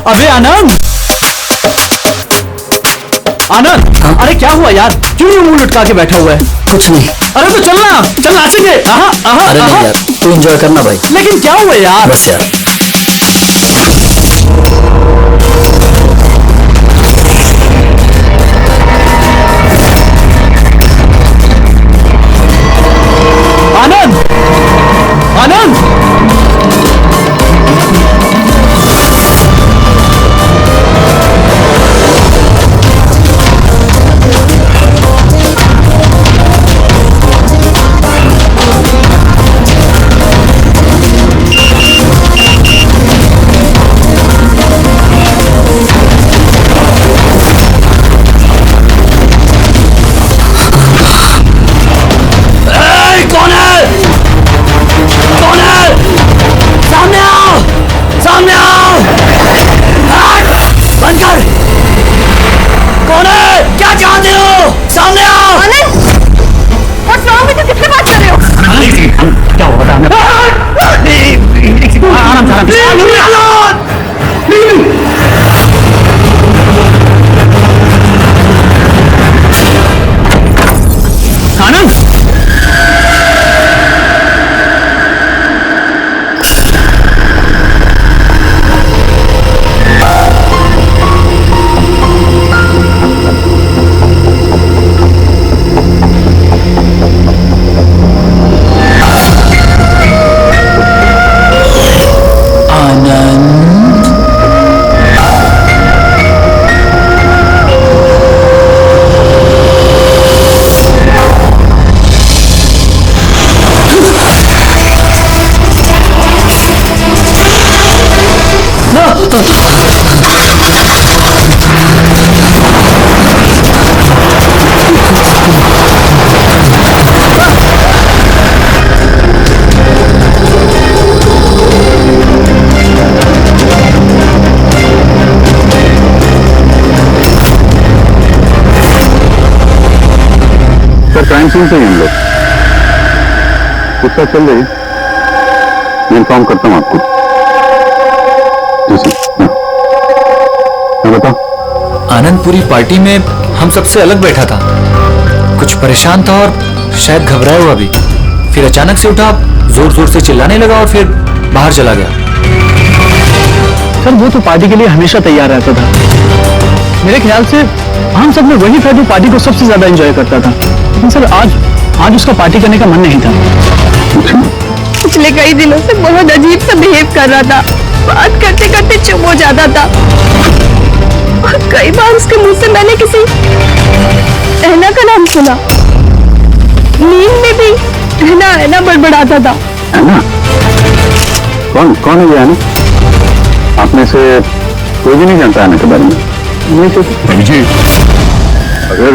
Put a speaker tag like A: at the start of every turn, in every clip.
A: अबे आनंद, आनंद।
B: हाँ?
A: अरे क्या हुआ यार, क्यों ये मुंह लटका के बैठा हुआ है?
B: कुछ नहीं।
A: अरे तो चलना, चल नाचेंगे।
B: अरे नहीं यार, तू एंजॉय करना भाई।
A: लेकिन क्या हुआ यार?
B: बस यार।
A: आनंद, आनंद।
C: क्राइम सीन से ही हम लोग पूछताछ चल रही, मैं इन्फॉर्म करता हूँ आपको। जी सर। हाँ बताओ।
B: आनंदपुरी पार्टी में हम सबसे अलग बैठा था, कुछ परेशान था और शायद घबराया हुआ भी। फिर अचानक से उठा, जोर जोर से चिल्लाने लगा और फिर बाहर चला गया।
A: सर वो तो पार्टी के लिए हमेशा तैयार रहता था। मेरे ख्याल से हम सब में वही था जो पार्टी को सबसे ज्यादा एंजॉय करता था। लेकिन सर आज उसका पार्टी करने का मन नहीं था।
D: पिछले कई दिनों से बहुत अजीब सा बिहेव कर रहा था। बात करते करते चुप हो जाता था और कई बार उसके मुंह से मैंने किसी ऐना का नाम सुना। नींद में भी ऐना ऐना बड़बड़ाता था।
C: ऐना? कौन है ये ऐना? आप में से कोई भी नहीं जानता ऐना के बारे में? जी, अगर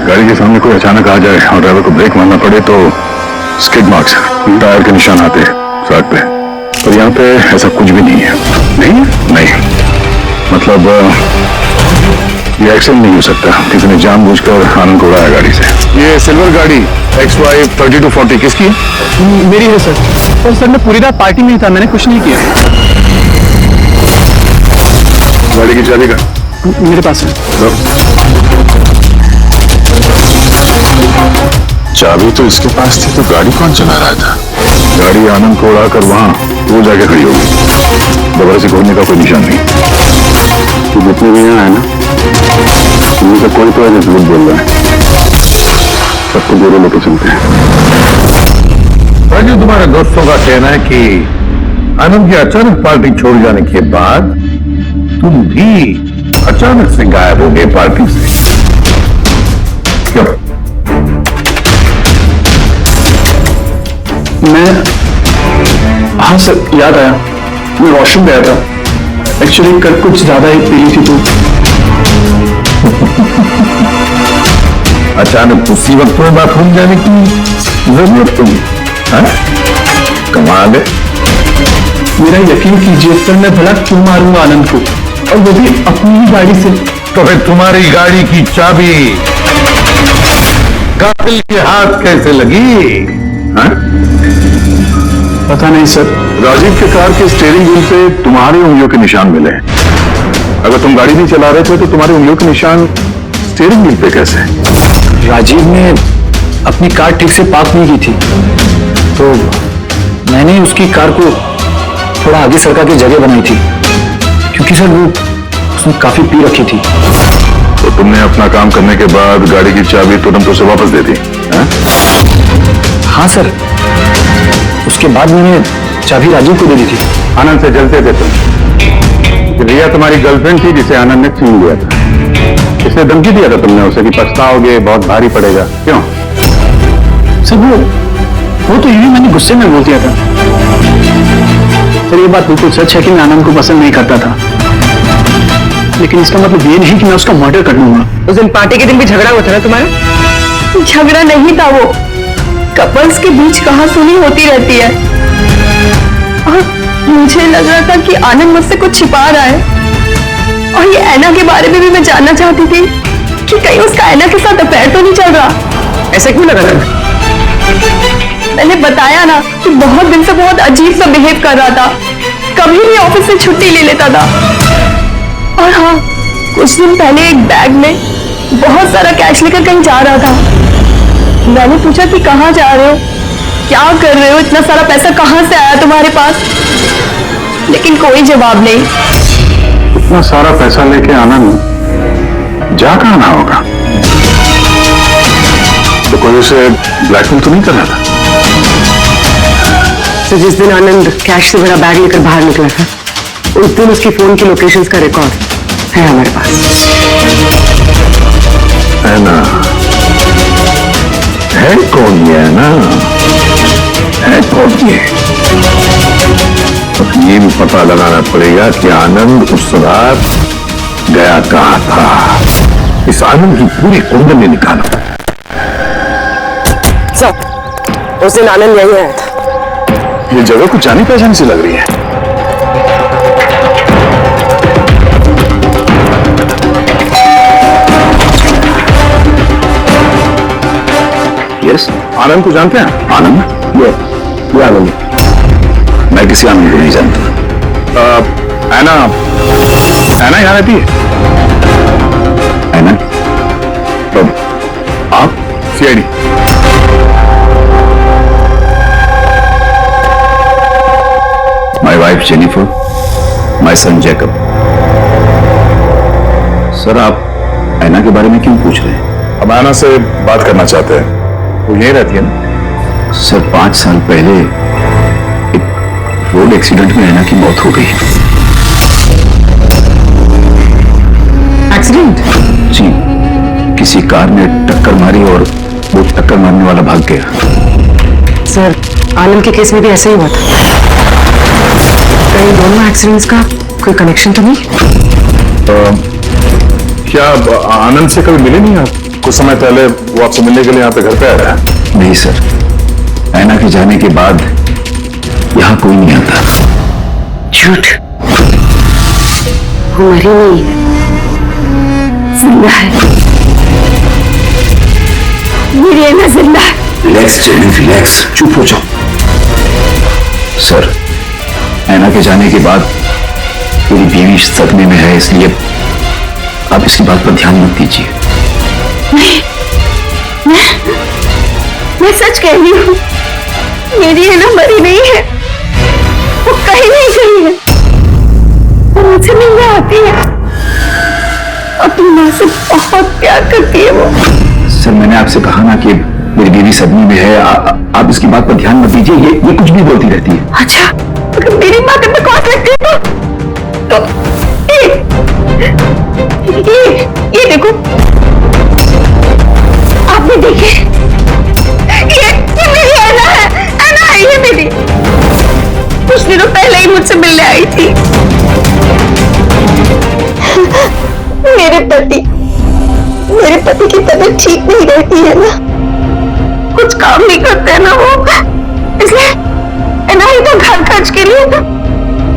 C: गाड़ी के सामने कोई अचानक आ जाए और ड्राइवर को ब्रेक मारना पड़े तो स्किड मार्क्स, टायर के निशान आते हैं सड़क पे, पर यहाँ पे ऐसा कुछ भी नहीं है। नहीं, मतलब ये एक्सीडेंट नहीं हो सकता। किसी ने जानबूझकर आनंद को उड़ाया गाड़ी से। ये सिल्वर गाड़ी XY 3240 किसकी है?
A: मेरी है सर। और सर मैं पूरी रात पार्टी में ही था, मैंने कुछ नहीं किया।
C: गाड़ी की चाबी का?
A: मेरे पास है।
C: चाबी तो इसके पास थी, तो गाड़ी कौन चला रहा था? गाड़ी आनंद को उड़ाकर वहां वो जाके खड़ी होगी। दोबारा से खोलने का कोई निशान नहीं। तो जितने भी यहाँ है ना, उनमें से कोई तो झूठ बोल रहा है। सबको जोड़े लेके चलते हैं।
E: राजू, तुम्हारे दोस्तों का कहना है कि आनंद की अचानक पार्टी छोड़ जाने के बाद तुम भी अचानक से गायब हो गए पार्टी से। क्यों?
A: हाँ सर, याद आया, मैं वॉशरूम गया था। एक्चुअली कल कुछ ज्यादा ही पी ली थी तो।
E: अचानक उसी वक्त में बाथरूम जाने की जरूरत पड़ी? कमाल है।
A: मेरा यकीन कीजिए सर, मैं भला क्यों मारूंगा आनंद को, और वो भी अपनी ही गाड़ी से।
E: तो फिर तुम्हारी गाड़ी की चाबी कातिल के हाथ कैसे लगी?
A: पता नहीं सर।
E: राजीव के कार के स्टीयरिंग व्हील पे तुम्हारे उंगलियों के निशान मिले हैं। अगर तुम गाड़ी नहीं चला रहे थे तो तुम्हारे उंगलियों के निशान स्टीयरिंग व्हील पे कैसे?
A: राजीव ने अपनी कार ठीक से पार्क नहीं की थी, तो मैंने उसकी कार को थोड़ा आगे सरका के जगह बनाई थी, क्योंकि सर वो उसने काफी पी रखी थी।
E: तो तुमने अपना काम करने के बाद गाड़ी की चाबी तुरंत उसे वापस दे दी?
A: हाँ सर, उसके बाद मैंने चाबी राजीव को दे दी थी।
C: आनंद से जलते थे तुम। रिया तुम्हारी गर्लफ्रेंड थी जिसे आनंद ने छीन लिया था। इसे धमकी दिया था तुमने उसे कि पछताओगे, बहुत भारी पड़ेगा। क्यों?
A: सर वो तो यूं ही मैंने गुस्से में बोल दिया था। सर ये बात बिल्कुल सच है कि मैं आनंद को पसंद नहीं करता था, लेकिन इसका मतलब ये नहीं कि मैं उसका मर्डर कर लूंगा।
F: उस दिन पार्टी के दिन भी झगड़ा हुआ था ना तुम्हारा?
D: झगड़ा नहीं था, वो कपल्स के बीच कहासुनी होती रहती है, और मुझे लग रहा था कि आनंद मुझसे कुछ छिपा रहा है। और ये ऐना के बारे में भी मैं जानना चाहती थी कि कहीं उसका ऐना के साथ अफेयर तो नहीं चल रहा।
F: ऐसा क्यों लगा था?
D: मैंने बताया ना कि बहुत दिन से बहुत अजीब सा बिहेव कर रहा था, कभी भी ऑफिस से छुट्टी ले लेता था। और हाँ, कुछ दिन पहले एक बैग में बहुत सारा कैश लेकर कहीं जा रहा था। मैंने पूछा कि कहाँ जा रहे हो, क्या कर रहे हो, इतना सारा पैसा कहाँ से आया तुम्हारे पास? लेकिन कोई जवाब नहीं।
C: इतना सारा पैसा लेके आनंद जा कहाँ ना होगा? तो कोई उसे ब्लैकमेल तो नहीं कर रहा था?
F: तो जिस दिन आनंद कैश से भरा बैग लेकर बाहर निकला था, उस दिन उसकी फोन की लोकेशंस का रिकॉर्ड है हमारे पास।
E: है ना? है कौन ये? है ना? है कौन ये? अब ये भी पता लगाना पड़ेगा कि आनंद उस रात गया कहाँ था। इस आनंद की पूरी कुंडली निकालो।
F: सर, उस दिन आनंद यहीं आया था।
E: ये जगह कुछ जानी पहचानी सी लग रही है। यस, आनंद को जानते हैं? आनंद? ये आनंद। मैं किसी आनंद को नहीं जानता। ऐना यहाँ रहती है? ऐना? आप CID? My wife Jennifer, my son Jacob. Sir, आप ऐना के बारे में क्यों पूछ रहे हैं?
G: हम ऐना से बात करना चाहते हैं। वो यहीं रहती है ना?
E: सर, 5 साल पहले एक रोड एक्सीडेंट में ऐना की मौत हो गई।
F: एक्सीडेंट?
E: जी, किसी कार ने टक्कर मारी और वो टक्कर मारने वाला भाग गया।
F: सर, आनंद के केस में भी ऐसा ही हुआ था। कहीं दोनों एक्सीडेंट्स का कोई कनेक्शन तो नहीं?
G: क्या आनंद से कभी मिले नहीं आप? कुछ समय पहले वो आपसे मिलने के लिए यहाँ पे घर पे आया है?
E: नहीं सर, ऐना के जाने के बाद यहाँ कोई नहीं आता।
F: झूठ। वो मरी नहीं है, जिंदा है। मेरी ऐना जिंदा है।
E: Relax jenny, relax. चुप हो जाओ। सर, ऐना के जाने के बाद पूरी बीवी सदमे में है, इसलिए आप इसकी बात पर ध्यान मत दीजिए।
D: मैं सच कह रही हूँ, मेरी ऐना मरी नहीं है, वो कहीं नहीं गई है। वो मुझसे मिलने आती है, अपनी माँ से बहुत प्यार करती है वो।
E: सर, मैंने आपसे कहा ना कि मेरी बीवी सदमे में है, आप इसकी बात पर ध्यान मत दीजिए। ये कुछ भी बोलती रहती है।
D: अच्छा, अगर मेरी माँ पे बकवास लगती है तो ये देखो, आपने देखे, ये मेरी ऐना है। ऐना है ये मेरी। कुछ दिनों पहले ही मुझसे मिलने आई थी। मेरे पति की तबीयत ठीक नहीं रहती है ना, कुछ काम नहीं करते हैं ना वो, इसलिए ऐना ही तो घर खर्च के लिए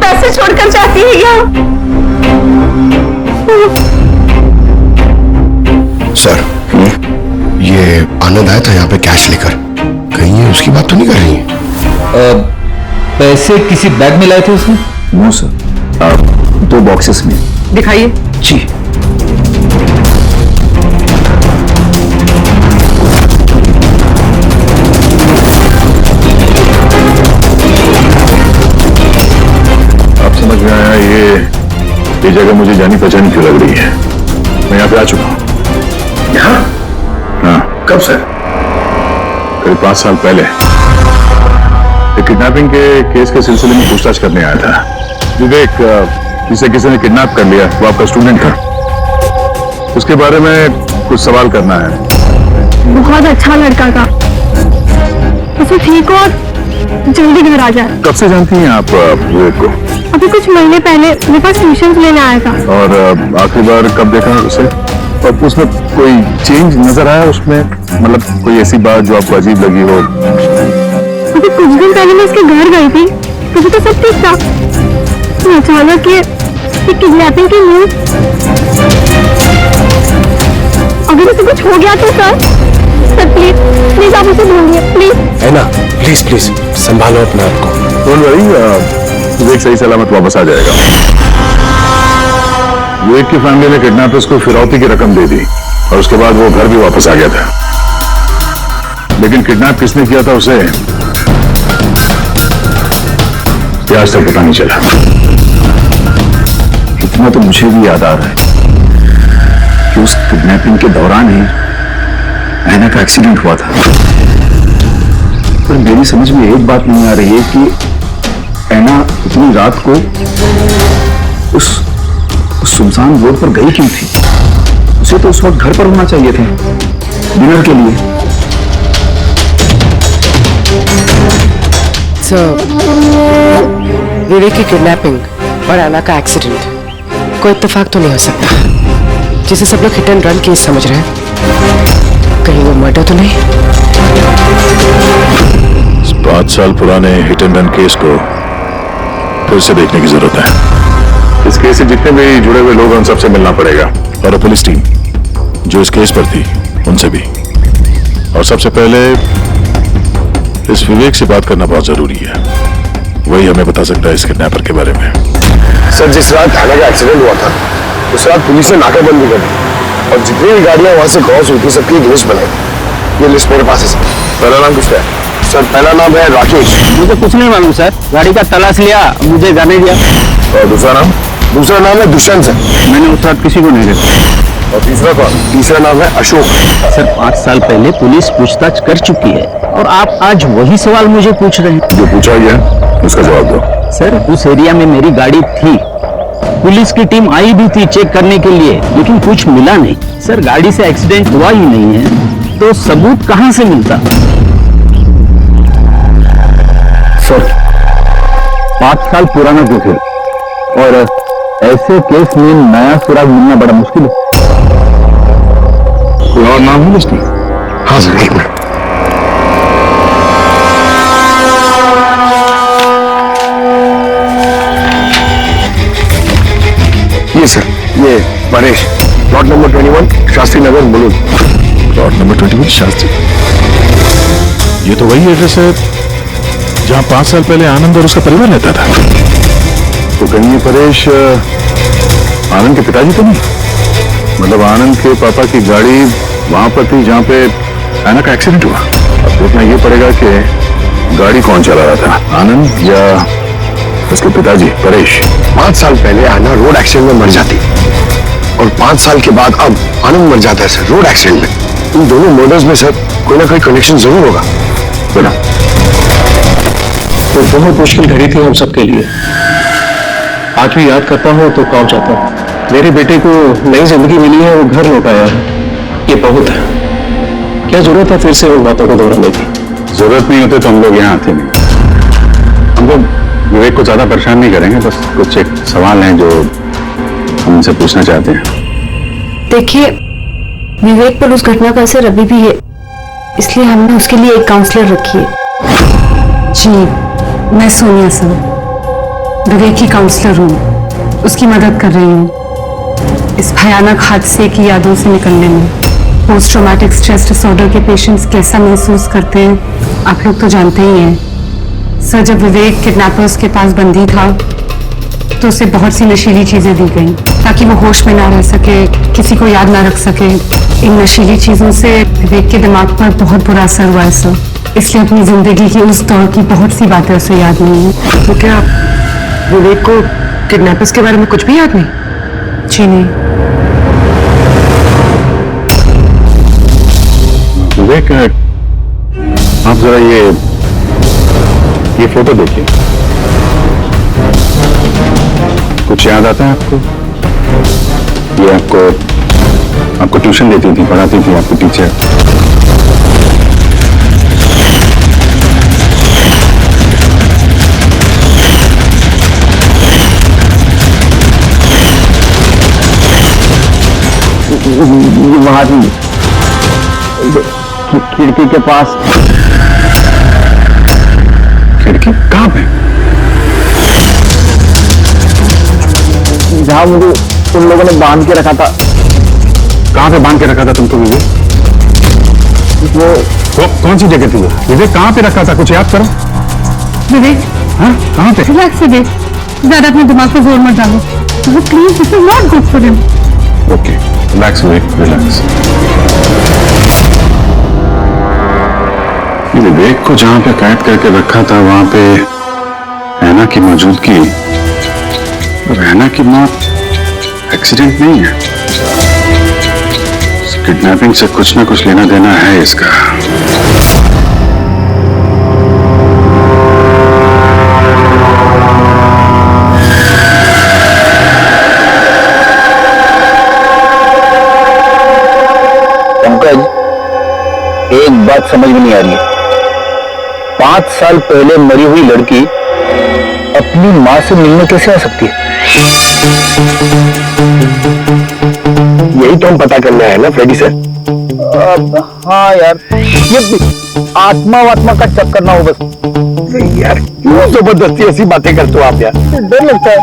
D: पैसे छोड़कर जाती है यहाँ।
H: सर, ये आनंद आया था यहाँ पे कैश लेकर, कहीं ये उसकी बात तो नहीं कर रही है?
B: पैसे किसी बैग में लाए थे उसने?
C: नो सर, 2 बॉक्सेस में।
F: दिखाइए।
C: जी। अब समझ में आया ये जगह मुझे जानी पहचानी क्यों लग रही है। मैं यहाँ पे आ चुका हूँ। यहाँ? हाँ। कब सर? करीब 5 साल पहले किडनैपिंग के केस के सिलसिले में पूछताछ करने आया था। विवेक, जिसे किसी ने किडनैप कर लिया, वो आपका स्टूडेंट था। उसके बारे में कुछ सवाल करना है।
D: बहुत अच्छा लड़का था, उसे ठीक और जल्दी घर आ जाए।
C: कब से जानती हैं आप विवेक को?
D: अभी कुछ महीने पहले मेरे पास ट्यूशन लेने आया था।
C: और आखिरी बार कब देखा उसे? और उसमें कोई चेंज नजर आया उसमें? मतलब कोई ऐसी बात जो आपको अजीब लगी हो?
D: अभी कुछ दिन पहले मैं उसके घर गई थी, मुझे तो सब ठीक था। अचानक ये किडनैपिंग की न्यूज। अगर उसे कुछ हो गया तो सर प्लीज प्लीज आप उसे ढूंढिए प्लीज।
G: है ना, प्लीज प्लीज संभालो अपने आप को।
C: डोंट वरी, विवेक सही सलामत वापस आ जाएगा। विवेक की फैमिली ने किडनैपर्स को फिरौती की रकम दे दी और उसके बाद वो घर भी वापस आ गया था। लेकिन किडनैप किसने किया था उसे आज तक पता नहीं चला। इतना तो मुझे भी याद आ रहा है कि उस किडनैपिंग के दौरान ही ऐना का एक्सीडेंट हुआ था। पर मेरी समझ में एक बात नहीं आ रही है कि ऐना इतनी रात को उस सुनसान रोड पर गई क्यों थी? उसे तो उस वक्त घर पर होना चाहिए था डिनर के लिए।
F: विवेक की किडनैपिंग और ऐना का एक्सीडेंट कोई इत्तेफाक तो नहीं हो सकता, जिसे सब लोग हिट एंड रन केस समझ रहे हैं। कहीं वो मर्डर तो नहीं?
C: 5 साल पुराने हिट एंड रन केस को फिर से देखने की जरूरत है। इस केस से जितने भी जुड़े हुए लोग हैं उन सबसे मिलना पड़ेगा, और पुलिस टीम जो इस केस पर थी उनसे भी। और सबसे पहले इस विवेक से बात करना बहुत जरूरी है। वही हमें बता सकता है इस किडनैपर के बारे में।
H: सर, जिस रात ऐना का एक्सीडेंट हुआ था उस रात पुलिस ने नाकाबंदी कर दी और जितनी भी गाड़ियां वहां से क्रॉस हुई थी सबकी एक लिस्ट बनाई। ये लिस्ट मेरे पास है सर। पहला नाम किसका है? सर पहला नाम है राकेश।
A: मुझे कुछ नहीं मालूम सर, गाड़ी का तलाश लिया, मुझे जाने दिया।
H: और दूसरा नाम? दूसरा नाम है दुष्यंत सर।
C: मैंने उस रात किसी को नहीं देखा।
H: और तीसरा कौन? तीसरा नाम है अशोक।
A: सर 5 साल पहले पुलिस पूछताछ कर चुकी है और आप आज वही सवाल मुझे पूछ रहे हैं।
C: जो पूछा गया उसका जवाब दो।
A: सर उस एरिया में मेरी गाड़ी थी, पुलिस की टीम आई भी थी चेक करने के लिए, लेकिन कुछ मिला नहीं। सर गाड़ी से एक्सीडेंट हुआ ही नहीं है तो सबूत कहां से मिलता?
C: सर 5 साल पुराना केस है और ऐसे केस में नया सुराग मिलना बड़ा मुश्किल है। कोई और नाम है इसमें?
H: हाँ सर, एक मिनट। ये सर, ये Paresh, plot number 21 Shastri Nagar Mulund.
C: Plot number 21 Shastri. ये तो वही एड्रेस है जहां 5 साल पहले आनंद और उसका परिवार रहता था। तो कहीं ये परेश आनंद के पिताजी तो नहीं? मतलब आनंद के पापा की गाड़ी वहां पर थी जहां पे ऐना का एक्सीडेंट हुआ। अब देखना ये पड़ेगा कि गाड़ी कौन चला रहा था, आनंद या उसके पिताजी परेश।
H: 5 साल पहले ऐना रोड एक्सीडेंट में मर जाती और 5 साल के बाद अब आनंद मर जाता है सर रोड एक्सीडेंट में। इन दोनों मर्डर्स में सर कोई ना कोई कनेक्शन जरूर होगा।
C: बोला
A: तो बहुत मुश्किल घड़ी थी हम सबके लिए। आज भी याद करता हूँ तो कौन चाहता हूँ। मेरे बेटे को नई जिंदगी मिली है, वो घर लौट आया है, ये बहुत है। क्या जरूरत है फिर से उन बातों को दोहराने की?
C: जरूरत नहीं होती तो हम लोग यहाँ आते नहीं। हम लोग विवेक को ज्यादा परेशान नहीं करेंगे, बस कुछ एक सवाल हैं जो हम उनसे पूछना चाहते हैं।
D: देखिए, विवेक पर उस घटना का असर अभी भी है, इसलिए हमने उसके लिए एक काउंसलर रखी है।
I: जी, मैं सोनिया सर विवेक की काउंसलर हूँ, उसकी मदद कर रही हूँ इस भयानक हादसे की यादों से निकलने में। पोस्ट ट्रॉमेटिक स्ट्रेस डिसऑर्डर के पेशेंट्स कैसा महसूस करते हैं आप लोग तो जानते ही हैं। सर, जब विवेक किडनैपर्स के पास बंदी था तो उसे बहुत सी नशीली चीजें दी गई ताकि वो होश में ना रह सके, किसी को याद ना रख सके। इन नशीली चीजों से विवेक के दिमाग पर बहुत बुरा असर हुआ है सर, इसलिए अपनी जिंदगी की उस दौर की बहुत सी बातें उसे याद नहीं है।
F: तो क्या विवेक को किडनैपर्स के बारे में कुछ भी याद नहीं?
I: जी नहीं।
C: विवेक, आप जरा ये फोटो देखिए। कुछ याद आता है आपको? ये आपको ट्यूशन देती थी, पढ़ाती थी आपकी टीचर। वहां खिड़की के पास। खिड़की कहां पे? जहां मुझे उन लोगों ने बांध के रखा था। कहां पे बांध के रखा था तुमको विवेक? वो कौन सी जगह थी वो? विवेक कहां पे रखा था, कुछ याद करो।
I: विवेक,
C: हाँ, कहां पे?
I: रिलैक्स विवेक, ज्यादा अपने दिमाग पर जोर मत डालो। Please, this is not good for him.
C: Okay, relax Vivek, relax. Vivek को जहां पे कैद करके रखा था वहां पे रैना की मौजूदगी, रैना की मौत एक्सीडेंट नहीं है। किडनैपिंग से कुछ ना कुछ लेना देना है इसका।
J: पंकज, एक बात समझ में नहीं आ रही है। 5 साल पहले मरी हुई लड़की अपनी मां से मिलने कैसे आ सकती है?
H: यही तो हम पता करना है ना फ्रेडी सर।
J: हाँ यार, ये आत्मा वात्मा का चक्कर ना हो बस।
H: यार क्यों जबरदस्ती ऐसी बातें करते हो आप यार?
J: डर लगता है।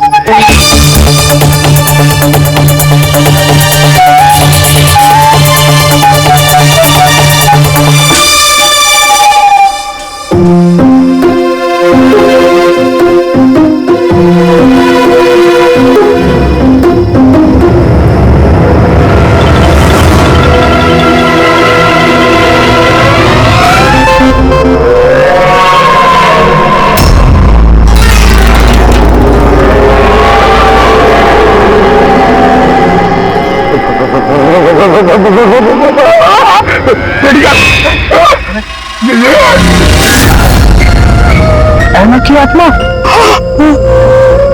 H: एना की आत्मा।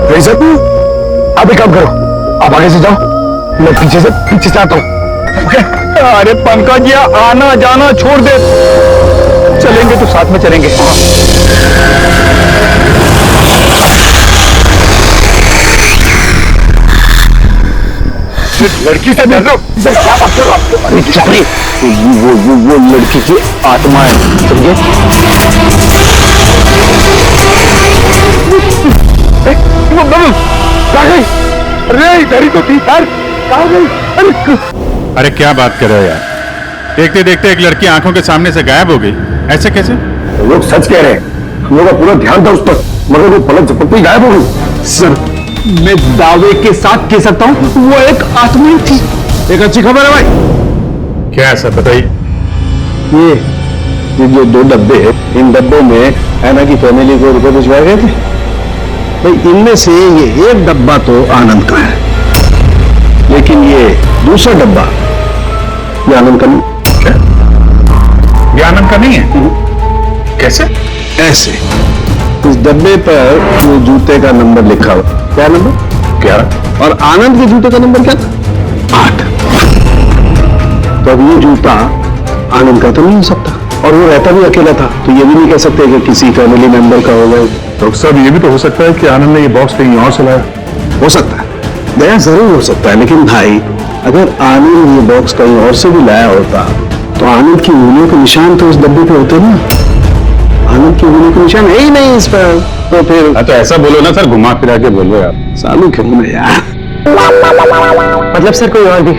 H: फ्रेडी सर, आप एक काम करो, आप आगे से जाओ, मैं पीछे से आता हूं। ओके?
J: अरे पंकज, ये आना जाना छोड़ दे, चलेंगे तो साथ में चलेंगे।
H: लड़की से डर रहे हो? क्या बात कर रहे हो?
J: अरे चपड़ी, वो लड़की की आत्मा है, समझे?
H: अरे इधर ही तो थी यार, कहाँ गई?
G: अरे क्या बात कर रहे हो यार? देखते देखते एक लड़की आंखों के सामने से गायब हो गई, ऐसे कैसे?
H: लोग सच कह रहे हैं, हम लोग का पूरा ध्यान था उस पर, मगर वो पलक झपकते ही गायब हो गई।
J: सर, मैं दावे के साथ कह सकता हूँ वो एक आत्मा ही थी।
H: एक अच्छी खबर है भाई।
G: क्या है सर, बताइए।
H: ये जो 2 डब्बे हैं, इन डब्बों में ऐना की फैमिली को रुपए भिजवाए गए थे भाई। इनमें से ये एक डब्बा तो आनंद का है, लेकिन ये दूसरा डब्बा ये आनंद का नहीं।
G: क्या? ये आनंद का नहीं है? कैसे?
H: ऐसे इस डब्बे पर वो जूते का नंबर लिखा हुआ। क्या नंबर? 11। और आनंद के जूते का नंबर क्या था? 8। तो अब ये जूता आनंद का तो नहीं हो सकता, और वो रहता भी अकेला था, तो ये भी नहीं कह सकते कि किसी फैमिली मेंबर का होगा।
G: डॉक्टर साहब, ये भी तो हो सकता है कि आनंद ने ये बॉक्स कहीं और से लाया।
H: हो सकता है, दया जरूर हो सकता है, लेकिन भाई अगर आनंद ये बॉक्स कहीं और से भी लाया होता तो आनंद की उंगलियों के निशान तो इस डब्बे पे होते ना। आनंद की उंगलियों के निशान है ही नहीं इस पर, तो फिर
C: तो ऐसा बोलो ना सर, घुमा फिरा के बोलो यार।
H: सालू क्यों ना यार?
F: मतलब सर कोई और भी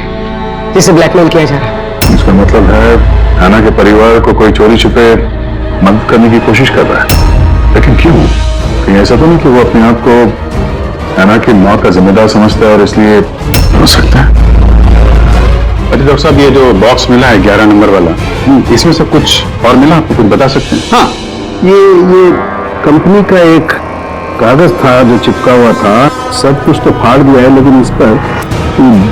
F: जिसे ब्लैकमेल किया जा रहा है?
C: इसका मतलब है ऐना के परिवार को कोई चोरी छुपे मदद करने की कोशिश कर रहा है।
E: लेकिन क्यों? कहीं ऐसा तो नहीं कि वो अपने आप को ऐना की मौत का जिम्मेदार समझता है और इसलिए हो सकता है। अरे डॉक्टर साहब, ये जो बॉक्स मिला है 11 नंबर वाला, इसमें सब कुछ और मिला? आपको कुछ बता सकते हैं?
C: हाँ, ये कंपनी का एक कागज था जो चिपका हुआ था। सब कुछ तो फाड़ दिया है, लेकिन इस पर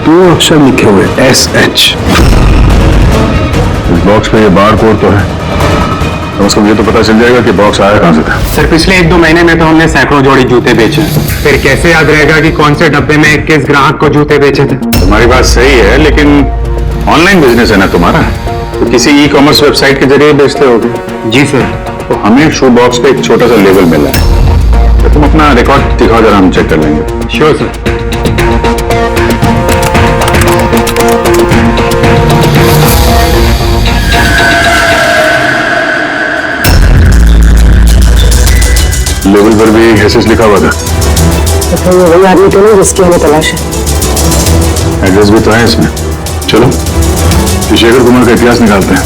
C: 2 अक्षर लिखे हुए SH।
E: इस बॉक्स पे ये बार कोड तो है, तो उसको ये तो पता चल जाएगा कि बॉक्स आया कहां से था।
K: सर, पिछले 1-2 महीने में तो हमने सैकड़ों जोड़ी जूते बेचे। फिर कैसे याद रहेगा कि कौन से डब्बे में किस ग्राहक को जूते बेचे थे?
E: तुम्हारी बात सही है, लेकिन ऑनलाइन बिजनेस है ना तुम्हारा, तो किसी ई-कॉमर्स वेबसाइट के जरिए बेचते होगे।
K: जी सर।
E: तो हमें शू बॉक्स पे एक छोटा सा लेबल मिला है, तो तुम अपना रिकॉर्ड दिखाओ जरा, हम चेक कर लेंगे।
K: Sure sir.
E: लेबल पर भी एसएस लिखा हुआ था।
F: तो ये वही आदमी तो नहीं जिसकी हमें तलाश है।
E: एड्रेस भी तो है इसमें। चलो शेखर कुमार का इतिहास निकालते हैं।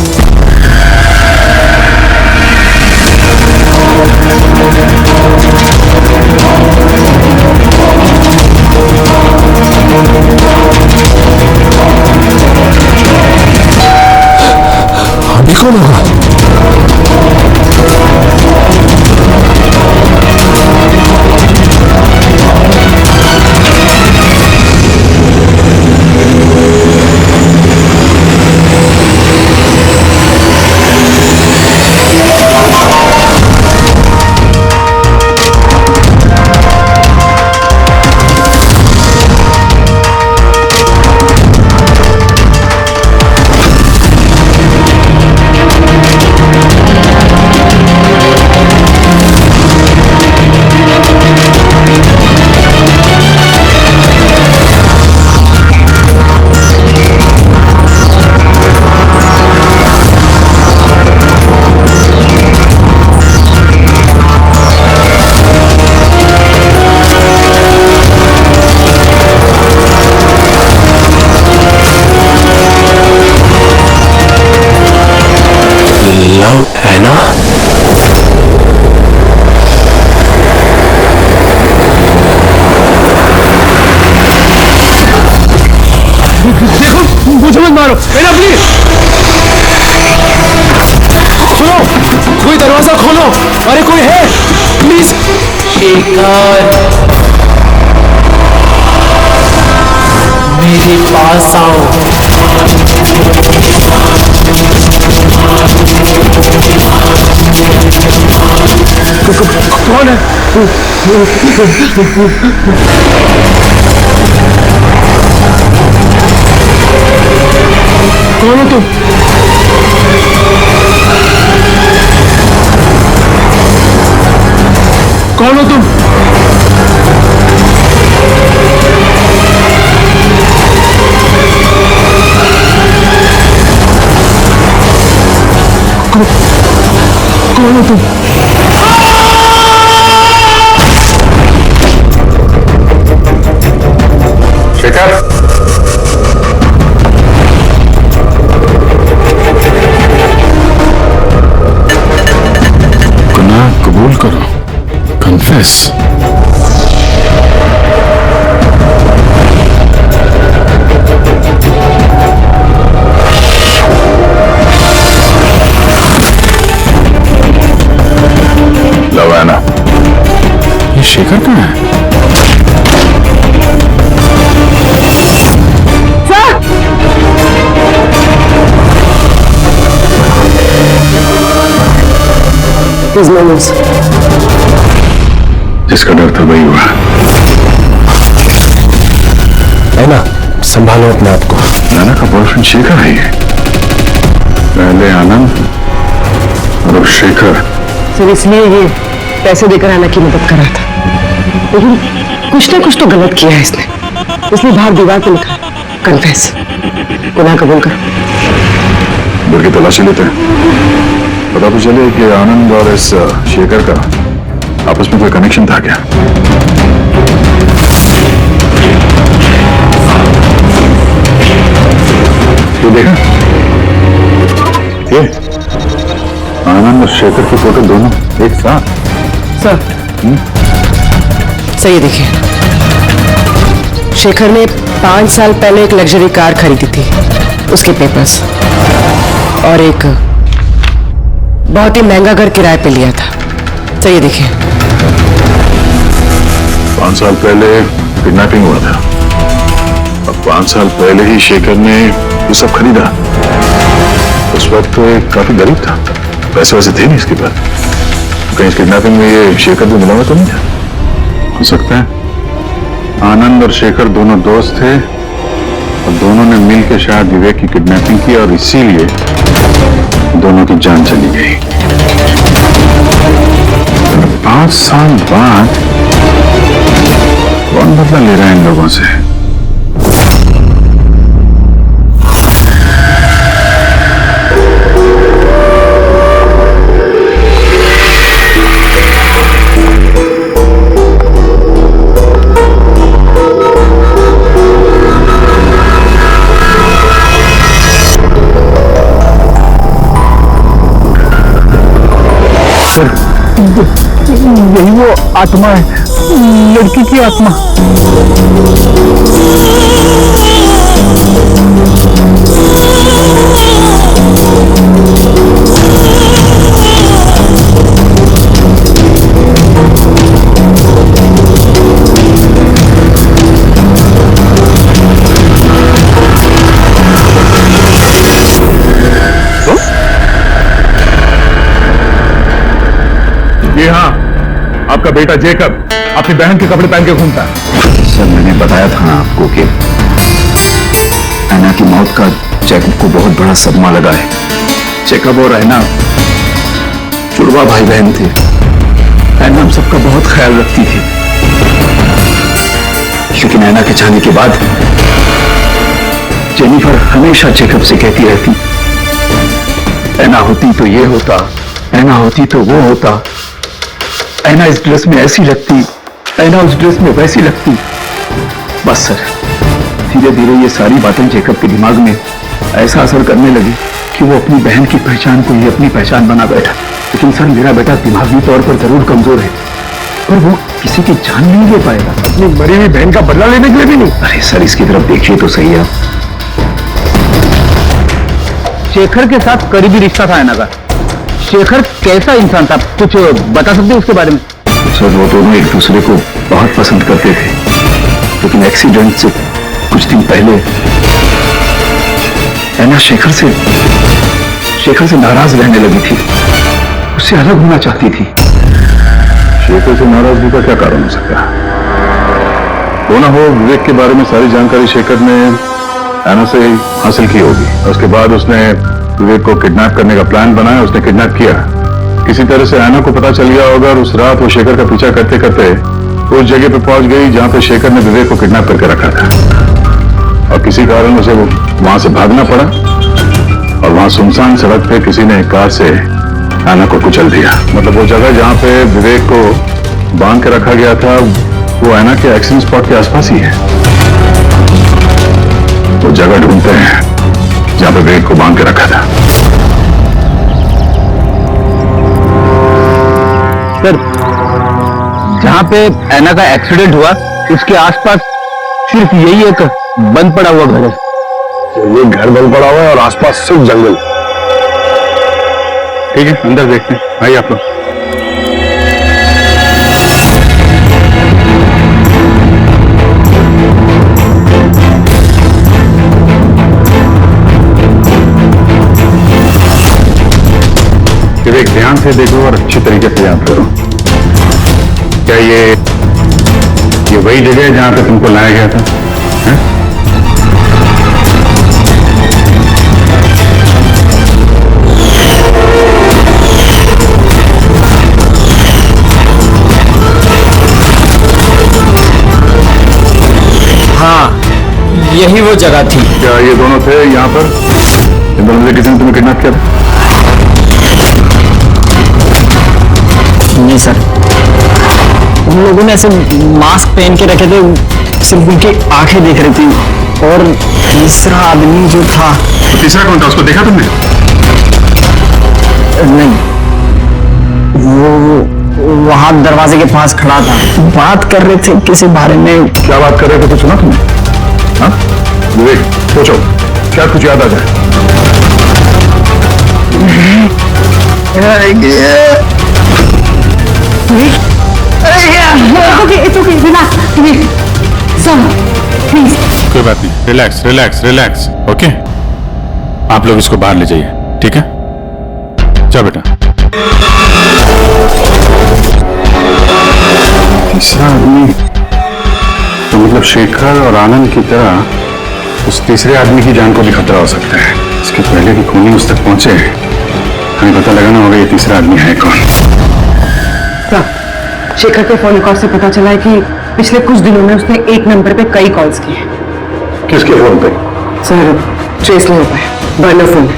H: अभी कौन होगा?
A: मुझे मत मारो, मेरा प्लीज सुनो, कोई दरवाजा खोलो। अरे कोई है प्लीज।
L: शेखर, मेरे पास आओ।
A: कौन है? कौन हो तुम? कौन हो तुम? कौन हो तुम?
E: शेखर, कबूल करो, कन्फेस। लवाना, ये शेखर कहाँ है? जिसका डर था वही हुआ
H: है ना। संभालो अपने आप को।
E: नाना का बॉयफ्रेंड शेखर है ये। पहले आनंद और अब शेखर।
F: सर, इसलिए ये पैसे देकर आना की मदद कर रहा था, लेकिन कुछ ना कुछ तो गलत किया है इसने, इसलिए बाहर दीवार पे लिखा कन्फेस, गुनाह कबूल करो।
E: घर की तलाशी लेते हैं, पता तो चले कि आनंद और इस शेखर का आपस में कोई कनेक्शन था क्या? ये देखा, ये आनंद और शेखर की फोटो दोनों एक साथ।
A: सर
F: सही है, देखिए शेखर ने 5 साल पहले एक लग्जरी कार खरीदी थी, उसके पेपर्स, और एक बहुत ही महंगा घर किराए पे लिया था। सही है, देखिए
E: 5 साल पहले किडनैपिंग हुआ था। अब 5 साल पहले ही शेखर ने ये सब खरीदा। उस वक्त तो ये काफी गरीब था, पैसे वैसे थे नहीं इसके पास। कहीं इस किडनैपिंग में ये शेखर भी मिला हुआ तो नहीं था? हो सकता है आनंद और शेखर दोनों दोस्त थे और दोनों ने मिलकर शायद विवेक की किडनैपिंग की और इसीलिए दोनों की जान चली गई। 5 साल बाद कौन बदला ले रहा है इन लोगों से?
A: यही वो आत्मा है, लड़की की आत्मा।
E: जी हाँ, आपका बेटा जेकब अपनी बहन के कपड़े पहन के घूमता है।
C: सर मैंने बताया था ना आपको कि ऐना की मौत का जैकब को बहुत बड़ा सदमा लगा है। जैकब और ऐना जुड़वा भाई बहन थे। ऐना हम सबका बहुत ख्याल रखती थी, लेकिन ऐना के जाने के बाद जेनिफर हमेशा जैकब से कहती रहती, ऐना होती तो ये होता, ऐना होती तो वो होता, ऐना इस ड्रेस में ऐसी लगती, ऐना उस ड्रेस में वैसी लगती। बस सर, धीरे धीरे ये सारी बातें जेकब के दिमाग में ऐसा असर करने लगी कि वो अपनी बहन की पहचान को ही अपनी पहचान बना बैठा। लेकिन सर मेरा बेटा दिमागी तौर पर जरूर कमजोर है, पर वो किसी की जान नहीं ले पाएगा, अपनी मरी हुई बहन का बदला लेने के लिए भी नहीं। अरे सर इसकी तरफ देखिए तो सही है।
A: शेखर के साथ करीबी रिश्ता था ऐना का। शेखर कैसा इंसान था, कुछ बता सकते हैं उसके बारे में?
C: सर वो दोनों एक दूसरे को बहुत पसंद करते थे, लेकिन एक्सीडेंट से कुछ दिन पहले ऐना शेखर से नाराज रहने लगी थी, उससे अलग होना चाहती थी।
E: शेखर से नाराजगी का क्या कारण हो सकता है? वो ना हो विवेक के बारे में सारी जानकारी शेखर ने ऐना से हासिल की होगी। उसके बाद उसने विवेक को किडनैप करने का प्लान बनाया, उसने किडनैप किया। किसी तरह से ऐना को पता चल गया होगा और उस रात वो शेखर का पीछा करते करते उस जगह पे पहुंच गई जहां पे शेखर ने विवेक को किडनैप करके रखा था, और किसी कारण उसे वो वहां से भागना पड़ा और वहां सुनसान सड़क पे किसी ने कार से ऐना को कुचल दिया। मतलब वो जगह जहां पे विवेक को बांध के रखा गया था वो ऐना के एक्सीडेंट स्पॉट के आसपास ही है। वो जगह ढूंढते हैं जहां पे विवेक को बांध के रखा था।
A: सर जहां पे ऐना का एक्सीडेंट हुआ उसके आसपास सिर्फ यही एक बंद पड़ा हुआ घर है।
H: ये घर बंद पड़ा हुआ है और आसपास सिर्फ जंगल।
E: ठीक है, अंदर देखते हैं। आइए आप लोग। विवेक ध्यान से देखो और अच्छी तरीके से याद करो। क्या ये वही जगह है जहां पे तुमको लाया गया था? है?
B: हाँ, यही वो जगह थी।
E: क्या ये दोनों थे यहाँ पर? इन दोनों से किसी ने तुम्हें किडनैप किया था?
A: नहीं सर, उन लोगों ने ऐसे मास्क पहन के रखे थे, सिर्फ उनकी आंखें दिख रही थी। और तीसरा आदमी जो था,
E: तो तीसरा कौन था? उसको देखा तुमने?
A: नहीं, वो वहां दरवाजे के पास खड़ा था, बात कर रहे थे किसी बारे में।
E: क्या बात कर रहे थे, कुछ सुना तुमने? हाँ विवेक, सोचो क्या कुछ याद आ जाए।
I: It's okay, relax. Sir, please.
E: कोई बात नहीं, रिलैक्स रिलैक्स रिलैक्स। ओके, आप लोग इसको बाहर ले जाइए, ठीक है? जाओ बेटा। तीसरा आदमी तो मतलब शेखर और आनंद की तरह उस तीसरे आदमी की जान को भी खतरा हो सकता है। इसके पहले कि खूनी उस तक पहुंचे, हमें पता लगाना होगा ये तीसरा आदमी है कौन।
F: शेखर के फोन कॉल से पता चला है कि पिछले कुछ दिनों में उसने एक नंबर पे कई कॉल्स किए।
E: किसके फोन पे?
F: सर ट्रेस नहीं हो पाया, बर्नर फोन है।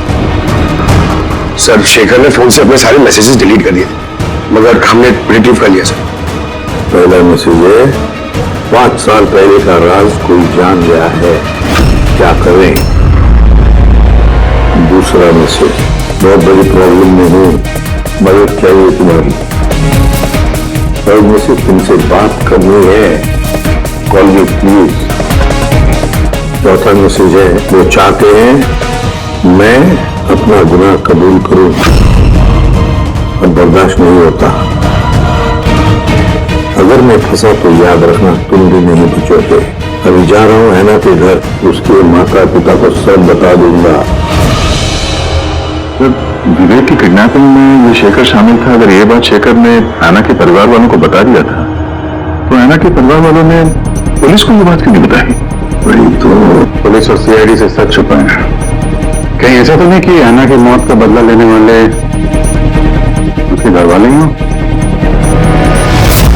H: सर शेखर ने फोन से अपने सारे मैसेजेस डिलीट कर दिए थे, मगर हमने रिट्रीव कर लिया सर।
C: पहला मैसेज है, 5 साल पहले का राज कोई जान गया है, क्या करें। दूसरा मैसेज, बहुत बड़ी प्रॉब्लम में हूँ, मदद चाहिए तुम्हारी। थर्ड मैसेज, तुमसे बात करनी है, कॉल मी प्लीज। चौथा मैसेज है, वो चाहते हैं मैं अपना गुनाह कबूल करूं, और बर्दाश्त नहीं होता। अगर मैं फंसा तो याद रखना तुम भी नहीं बचोगे। अभी जा रहा हूँ हैना के घर, उसके माता पिता को सब बता दूंगा।
E: विवेक की किडनैपिंग में ये शेखर शामिल था। अगर ये बात शेखर ने हैना के परिवार वालों को बता दिया था, तो हैना के परिवार वालों ने पुलिस को ये बात क्यों नहीं बताई?
C: वही तो,
E: पुलिस और सीआईडी से सच छुपाए हैं। कहीं ऐसा तो नहीं कि हैना की मौत का बदला लेने वाले उसके घर वाले ही हो?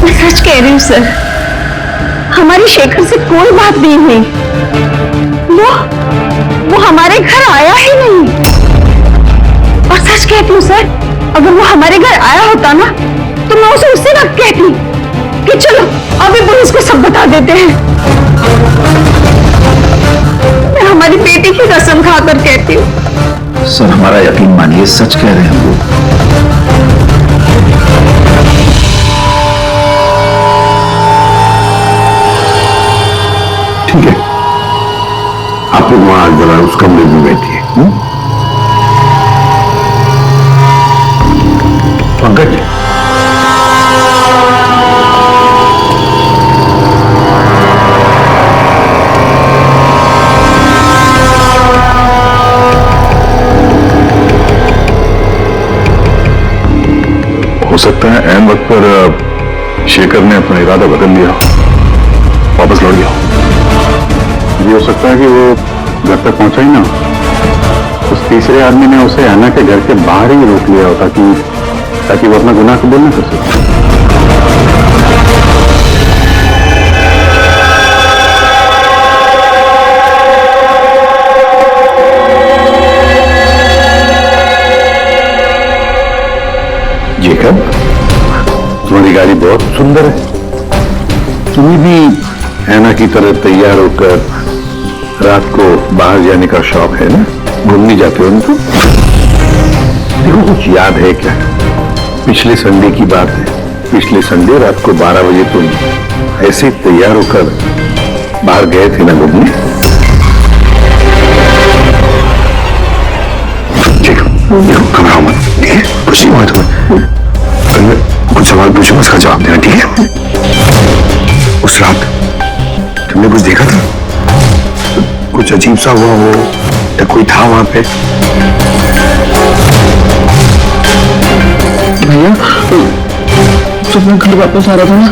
D: मैं सच कह रही हूँ सर, हमारी शेखर से कोई बात नहीं हुई। वो हमारे घर आया ही नहीं। और सच कहती हूँ सर, अगर वो हमारे घर आया होता ना, तो मैं उसे उससे ना कहती कि चलो अभी पुलिस को सब बता देते हैं। मैं हमारी बेटी की कसम खाकर कहती हूँ।
C: सर हमारा यकीन मानिए, सच कह रहे हैं वो। ठीक है, आप लोग वहां जरा उस कमरे में बैठिए। पंकज,
E: हो सकता है ऐन वक्त पर शेखर ने अपना इरादा बदल लिया, वापस लौट गया। ये हो सकता है कि वो घर तक पहुंचा ही ना, उस तीसरे आदमी ने उसे हैना के घर के बाहर ही रोक लिया होता ताकि वो अपना गुनाह कबूल न कर सके।
C: जेकब, तुम्हारी गाड़ी बहुत सुंदर है। तुम्हें भी हैना की तरह तैयार होकर रात को बाहर जाने का शौक है ना? घूमने जाते हो ना? तो देखो, कुछ याद है क्या? पिछले संडे की बात है। पिछले संडे रात को 12 बजे तुम ऐसे तैयार होकर बाहर गए थे ना घूमने? देखो, घबराओ मत, ठीक है? कुछ नहीं हुआ तुम्हें। अगर मैं कुछ सवाल पूछूंगा उसका जवाब देना, ठीक है? उस रात तुमने कुछ देखा था? कुछ अजीब सा हुआ हो या कोई था वहां पे?
A: भैया, जब मैं घर वापस आ रहा था ना,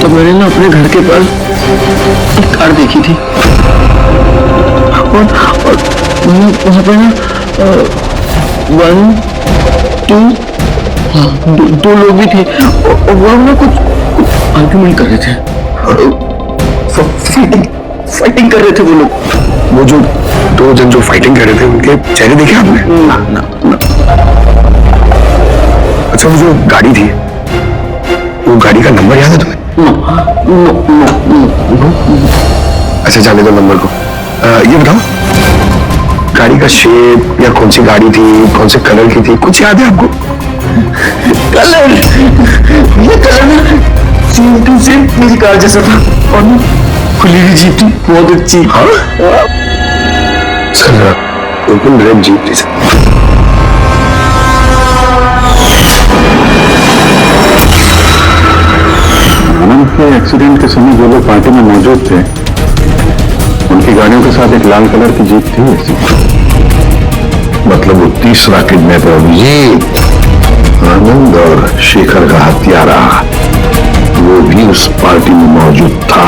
A: तो मैंने ना अपने घर के पास एक कार देखी थी, और मैंने वहां पे ना 1 2 हाँ, दो लोग भी थे, और वो लोग ना कुछ आर्ग्यूमेंट कर रहे थे, फाइटिंग कर रहे थे वो लोग।
H: वो जो 2 जन जो फाइटिंग कर रहे थे, उनके चेहरे देखे आपने?
A: ना।
H: अच्छा, वो जो गाड़ी थी, वो गाड़ी का नंबर याद है तुम्हें? अच्छा, जाने दो नंबर को। ये बताओ, गाड़ी का शेप या कौन सी गाड़ी थी, कौन से कलर की थी, कुछ याद है आपको?
J: कलर, ये कलर ना सेम टू सेम मेरी कार जैसा था और ना खुली हुई जीप थी, बहुत अच्छी। हाँ
H: सर बिल्कुल रेड जीप थी सर।
E: आनंद के एक्सीडेंट के समय जो लोग पार्टी में मौजूद थे उनकी गाड़ियों के साथ एक लाल कलर की जीप थी ऐसी।
H: मतलब वो तीसरा किडनैपर अभिजीत आनंद और शेखर का हत्यारा वो भी उस पार्टी में मौजूद था।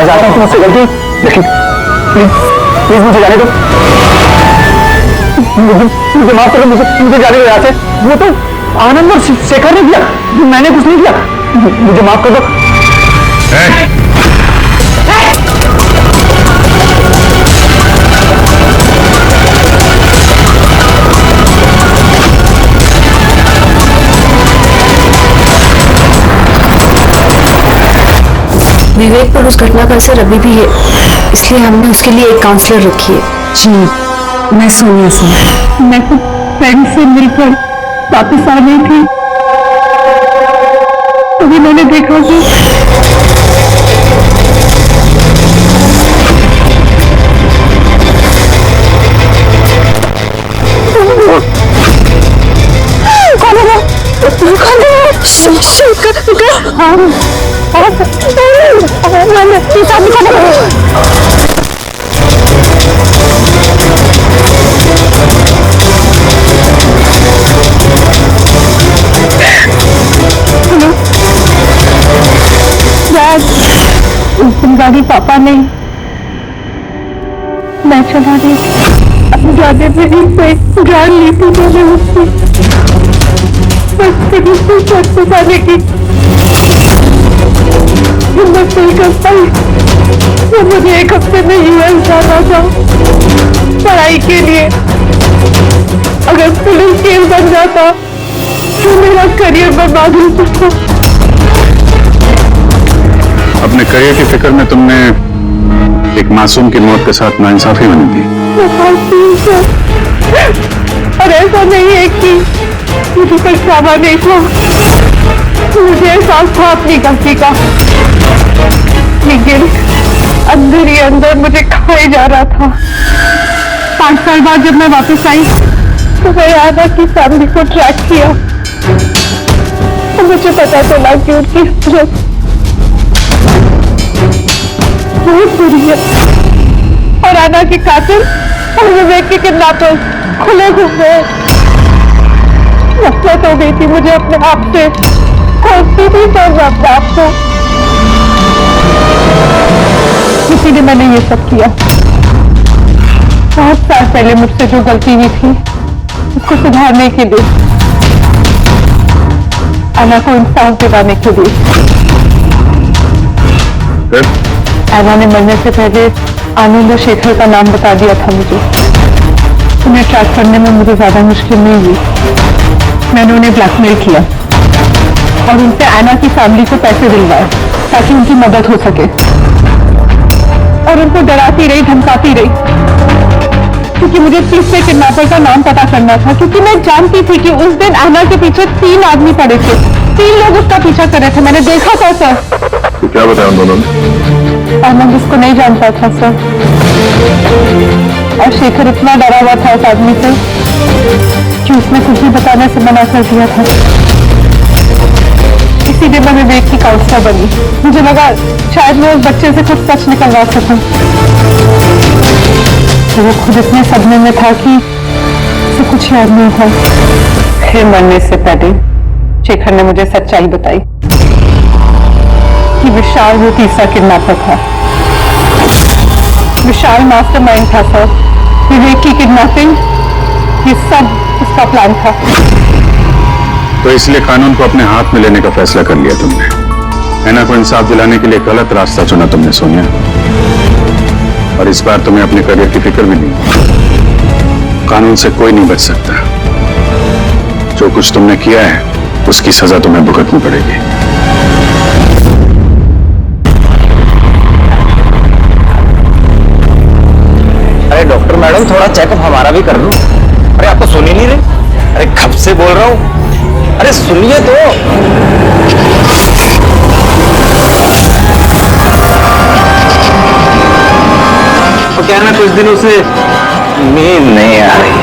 J: जाता हूँ तुमसे गलती, लेकिन प्लीज प्लीज मुझे जाने दो, मुझे माफ करो, मुझे जाने दो यहाँ से। वो तो आनंद और शेखर ने किया, मैंने कुछ नहीं किया, मुझे माफ कर दो।
D: विवेक पर उस घटना का असर अभी भी है, इसलिए हमने उसके लिए एक काउंसलर रखी है।
I: जी, मैं सोनिया सिंह। मैं तो फ्रेंड से मिलकर वापस आ गई थी, तभी मैंने देखा कि उस दिन गाड़ी पापा नहीं, मैं चला रही थी, जाने में ही जान ली थी मैंने उसकी, बस कभी से सच जाने की हिम्मत नहीं कर पाई। तो मुझे एक हफ्ते में यूएस जाना था पढ़ाई के लिए। अगर पुलिस केस बन जाता तो मेरा करियर बर्बाद हो सकता।
E: अपने करियर की फिक्र में तुमने एक मासूम की मौत के साथ नाइंसाफी बनी थी।
I: और ऐसा नहीं है कि मुझे पछतावा नहीं था, मुझे एहसास था अपनी गलती का, लेकिन अंदर ही अंदर मुझे खाए जा रहा था। 5 साल बाद जब मैं वापस आई तो मैं आना की फैमिली को ट्रैक किया तो मुझे पता चला कि उनकी हालत बहुत बुरी है और आना के कातिल और विवेक के किडनैपर खुले घूम गए। नफरत हो गई थी मुझे अपने आप से, खोजती थी तो मैं अपने आप को, इसीलिए मैंने ये सब किया। बहुत साल पहले मुझसे जो गलती हुई थी उसको सुधारने के लिए, आना को इंसान दिलाने के लिए। आना ने मरने से पहले आनंद और शेखर का नाम बता दिया था मुझे। उन्हें ट्रैक करने में मुझे ज्यादा मुश्किल नहीं हुई। मैंने उन्हें ब्लैकमेल किया और उनसे आना की फैमिली को पैसे दिलवाए ताकि उनकी मदद हो सके, और उनको डराती रही, धमकाती रही, क्योंकि मुझे तीसरे किडनैपर का नाम पता करना था, क्योंकि मैं जानती थी कि उस दिन आना के पीछे 3 आदमी पड़े थे, 3 लोग उसका पीछा कर रहे थे। मैंने देखा था सर।
H: तो क्या बताया उन दोनों ने?
I: आनंद उसको नहीं जानता था सर, और शेखर इतना डरा हुआ था उस आदमी से कि उसने कुछ भी बताने से मना कर दिया था। इसीलिए मैं विवेक की काउंसलर बनी। मुझे लगा शायद मैं उस बच्चे से कुछ सच निकलवा सकूं। तो वो खुद इतने सदमे में था कि उसे कुछ याद नहीं था। फिर मरने से पहले शेखर ने मुझे सच्चाई बताई कि विशाल वो तीसरा किडनैपर था। विशाल मास्टरमाइंड था सर। विवेक की किडनैपिंग, ये सब उसका प्लान था।
E: तो इसलिए कानून को अपने हाथ में लेने का फैसला कर लिया तुमने। ऐना को इंसाफ दिलाने के लिए गलत रास्ता चुना तुमने सोनिया, और इस बार तुम्हें अपने करियर की फिक्र भी नहीं। कानून से कोई नहीं बच सकता। जो कुछ तुमने किया है उसकी सजा तुम्हें भुगतनी पड़ेगी।
J: अरे डॉक्टर मैडम, थोड़ा चेकअप हमारा भी कर लो। अरे आप तो सुन ही नहीं रहे। अरे कब से बोल रहा हूं, अरे सुनिए तो।
A: तो क्या ना कुछ दिनों से
J: नींद नहीं आ रही।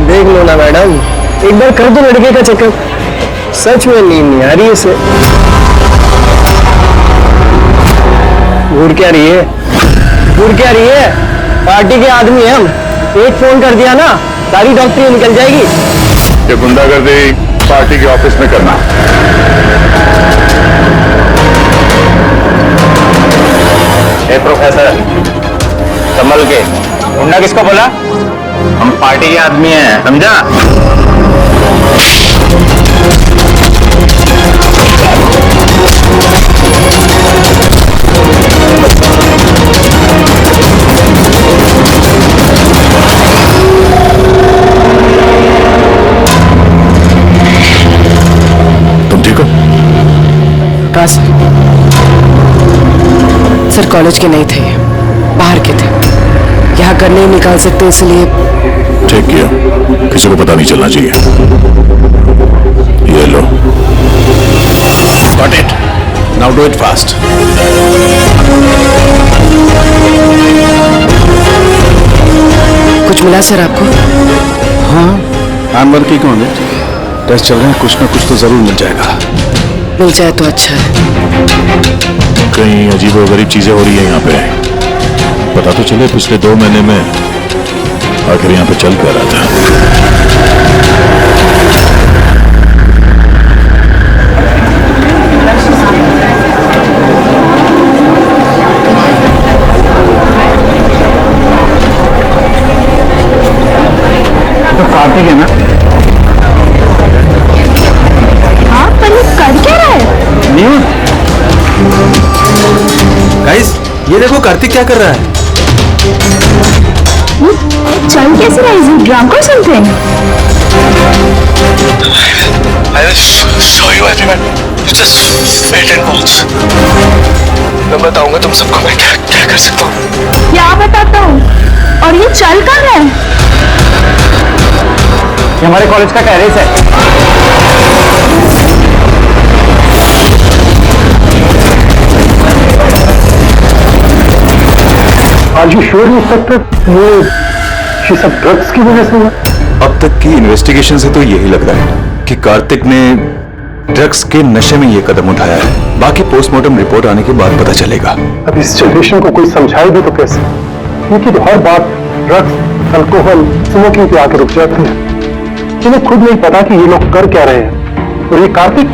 F: देख लो ना मैडम, एक बार कर दो लड़के का चेकअप। सच में नींद नहीं आ रही है इसे। घूर क्या रही है, घूर क्या रही है? पार्टी के आदमी हैं हम। एक फोन कर दिया ना, सारी डॉक्टरी निकल जाएगी।
E: ये गुंडागर्दी पार्टी के ऑफिस में करना।
J: ए प्रोफेसर, संभल के। गुंडा किसको बोला? हम पार्टी के आदमी हैं, समझा?
E: तुम ठीक हो?
F: कहाँ से? सर कॉलेज के नहीं थे, बाहर के थे। यहाँ कर नहीं निकाल सकते, इसलिए।
E: ठीक किया, किसी को पता नहीं चलना चाहिए। ये लो। Got it. Now do it fast.
F: कुछ मिला सर आपको?
E: हाँ, I'm working on it. Test चल रहे हैं, कुछ ना कुछ तो जरूर मिल जाएगा।
F: मिल जाए तो अच्छा है।
E: कहीं अजीबोगरीब चीजें हो रही है यहाँ पे। पता तो चले पिछले 2 महीने में आखिर यहाँ पे चल क्या रहा था।
A: तो कार्तिक है ना?
D: हाँ, पर ये कर क्या रहा है?
A: न्यूज।
B: गाइस, ये देखो कार्तिक क्या कर रहा है।
D: चल कैसे रहा है? इज इट ड्रंक और समथिंग?
H: मैं बताऊंगा तुम सबको मैं क्या कर सकता हूँ।
D: क्या बताता हूँ? और ये चल कर रहा है?
A: ये हमारे कॉलेज का टेरेस है।
E: आज ये श्योर इंस्पेक्टर, ये सब ड्रग्स की वजह से हुआ?
G: अब तक की इन्वेस्टिगेशन से तो यही लग रहा है कि कार्तिक ने ड्रग्स के नशे में ये कदम उठाया है। बाकी पोस्टमार्टम रिपोर्ट आने के बाद पता चलेगा।
E: अब इस जनरेशन को कोई समझाए भी तो कैसे, क्योंकि हर बात ड्रग्स, अल्कोहल, स्मोकिंग पे आके रुक जाती है। इन्हें खुद नहीं पता कि ये लोग कर क्या रहे हैं। और ये कार्तिक,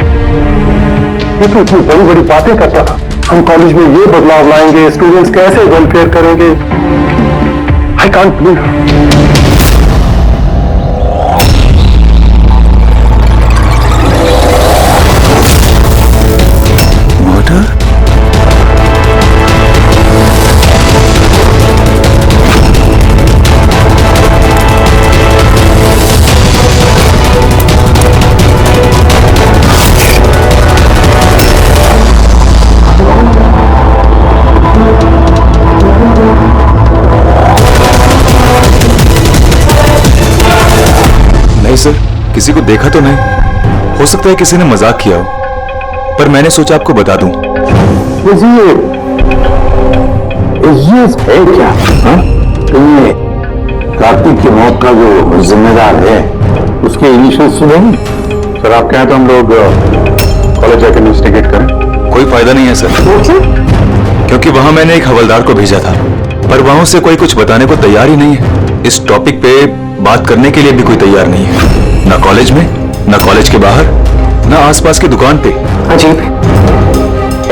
E: ये तो इतनी बड़ी बड़ी बातें करता था। हम कॉलेज में ये बदलाव लाएंगे, स्टूडेंट्स कैसे वेलफेयर करेंगे। I can't believe.
G: सर, किसी को देखा तो नहीं। हो सकता है किसी ने मजाक किया हो, पर मैंने सोचा आपको बता दूं।
C: ये है क्या? ये कार्तिक की मौत का जो जिम्मेदार है उसके इनिशियल सुने?
E: सर आप कहें तो हम लोग कॉलेज जाकर इन्वेस्टिगेट करें।
G: कोई फायदा नहीं है सर, क्योंकि वहां मैंने एक हवलदार को भेजा था पर वहां से कोई कुछ बताने को तैयार ही नहीं है। इस टॉपिक पे बात करने के लिए भी कोई तैयार नहीं है, ना कॉलेज में, ना कॉलेज के बाहर, ना आसपास की दुकान पे।
F: अजीब,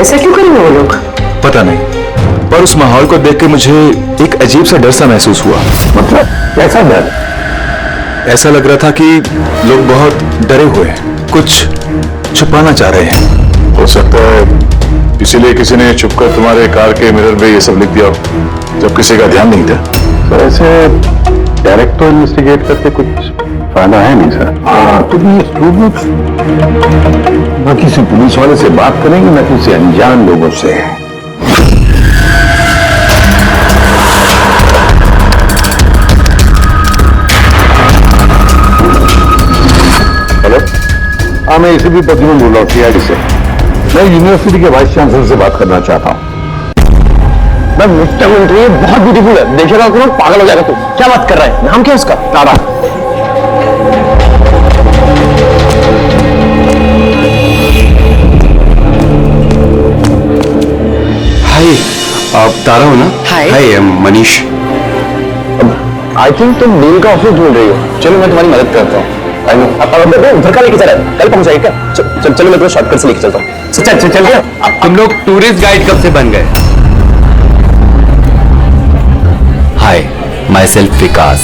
F: ऐसा क्यों करेंगे वो लोग?
G: पता नहीं, पर उस माहौल को देख के मुझे एक अजीब सा डर सा महसूस हुआ।
C: मतलब कैसा डर?
G: ऐसा लग रहा था कि लोग बहुत डरे हुए हैं, कुछ छुपाना चाह रहे हैं।
E: हो सकता है इसीलिए किसी ने छुपकर तुम्हारे कार के मिरर पे ये सब लिख दिया जब किसी का ध्यान नहीं था। सर ऐसे डायरेक्ट तो इन्वेस्टिगेट करके कुछ फायदा है नहीं सर। हाँ, तो ये स्टूडेंट न किसी पुलिस वाले से बात करेंगे न किसी अनजान लोगों से। हेलो, हाँ मैं इसी भी प्रतिबंध बोल रहा हूँ सीआईडी से। मैं यूनिवर्सिटी के वाइस चांसलर से बात करना चाहता हूँ।
J: मैम ये बहुत ब्यूटीफुल है, देखेगा करो पागल हो जाएगा तू। क्या बात कर रहा है? नाम क्या है उसका? तारा।
K: हाय, आप तारा हो ना?
F: हाय।
K: हाय, मनीष।
J: आई थिंक तुम नील का ऑफिस ढूंढ रही हो। चलो मैं तुम्हारी मदद करता हूँ। उधर का लेके चला है, कल पहुंचाएगी क्या? चलो मैं तुम्हें शॉर्टकट से लेके चलता हूँ। चल गया।
K: तुम लोग टूरिस्ट गाइड कब से बन गए?
B: Hi, myself Vikas,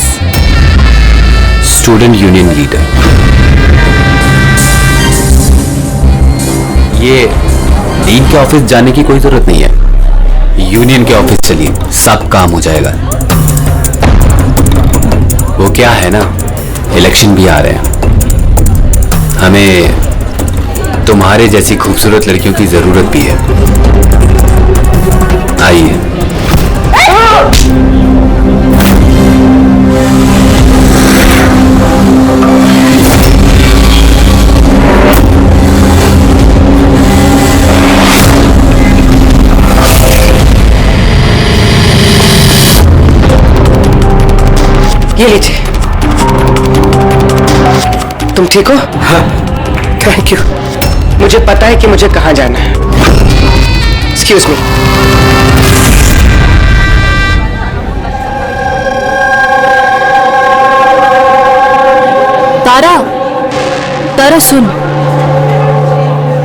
B: student union leader. ये डीन के ऑफिस जाने की कोई जरूरत नहीं है, यूनियन के ऑफिस चलिए, सब काम हो जाएगा। वो क्या है ना, इलेक्शन भी आ रहे हैं, हमें तुम्हारे जैसी खूबसूरत लड़कियों की जरूरत भी है। आइए।
F: ये लीजिए। तुम ठीक हो? हाँ। Thank you. मुझे पता है कि मुझे कहाँ जाना है। Excuse me.
D: तारा, तारा सुन।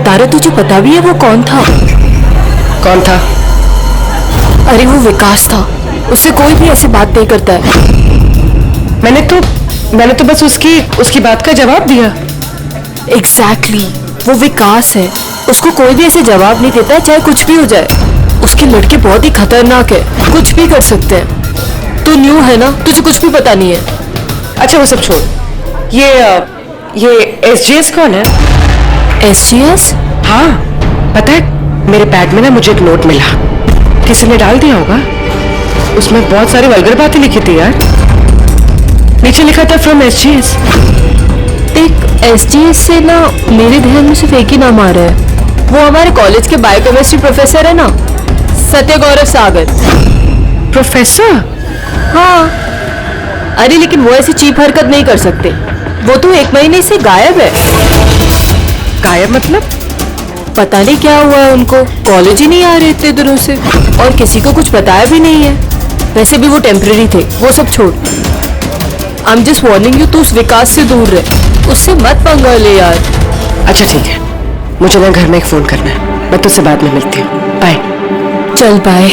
D: तारा तुझे पता भी है वो कौन था?
F: कौन था?
D: अरे वो विकास था, उससे कोई भी ऐसी बात नहीं करता है।
F: मैंने तो बस उसकी बात का जवाब दिया।
D: एग्जैक्टली, वो विकास है, उसको कोई भी ऐसे जवाब नहीं देता है, चाहे कुछ भी हो जाए। उसके लड़के बहुत ही खतरनाक है, कुछ भी कर सकते हैं। तू न्यू है ना, तुझे कुछ भी पता नहीं है।
F: अच्छा वो सब छोड़, ये SGS कौन है?
D: SGS?
F: हाँ, पता है मेरे बैग में ना मुझे एक नोट मिला, किसी ने डाल दिया होगा। उसमें बहुत सारी वल्गर बातें लिखी थी यार। नीचे लिखा था फ्रॉम SGS।
D: देख, SGS से ना मेरे ध्यान में सिर्फ एक ही नाम आ रहा है, वो हमारे कॉलेज के बायोकेमिस्ट्री प्रोफेसर है ना, सत्य गौरव सागर।
F: प्रोफेसर?
D: हाँ। अरे लेकिन वो ऐसी चीप हरकत नहीं कर सकते, वो तो 1 महीने से गायब है।
F: गायब मतलब?
D: पता नहीं क्या हुआ है उनको, कॉलेज ही नहीं आ रहे इतने दिनों से, और किसी को कुछ बताया भी नहीं है। वैसे भी वो टेम्परेरी थे, वो सब छोड़। I am just warning you, तू उस विकास से दूर रहे, उससे मत पंगा ले यार।
F: अच्छा ठीक है, मुझे ना घर में एक फोन करना है, मैं तुझसे बाद में मिलती हूँ। बाय।
D: चल बाय।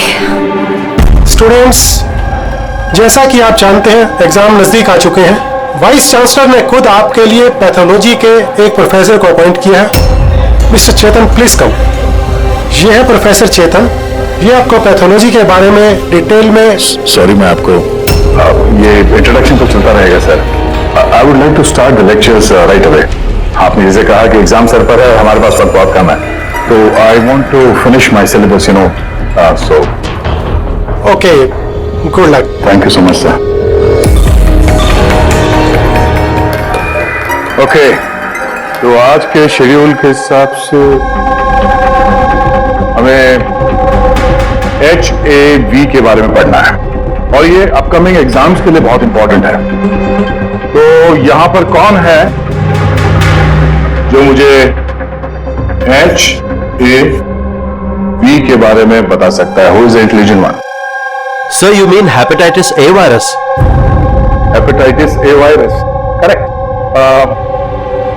M: स्टूडेंट्स, जैसा कि आप जानते हैं एग्जाम नजदीक आ चुके हैं। वाइस चांसलर ने खुद आपके लिए पैथोलॉजी के एक प्रोफेसर को अपॉइंट किया है। Mister Chetan please come. ये है प्रोफेसर चेतन, ये आपको पैथोलॉजी के बारे में डिटेल में।
E: सॉरी, मैं आपको ये इंट्रोडक्शन तो चलता रहेगा sir. I would like to start the lectures right away. आपने जैसे कहा कि एग्जाम सर पर है, हमारे पास वक्त बहुत कम है, तो I want to finish my syllabus, you know, so
M: okay, good luck.
E: Thank you so much sir. Okay, तो आज के शेड्यूल के हिसाब से हमें HAV के बारे में पढ़ना है, और ये अपकमिंग एग्जाम्स के लिए बहुत इंपॉर्टेंट है। तो यहां पर कौन है जो मुझे HAV के बारे में बता सकता है? Who is the intelligent one?
N: Sir, you mean hepatitis A virus?
E: Hepatitis A virus, correct.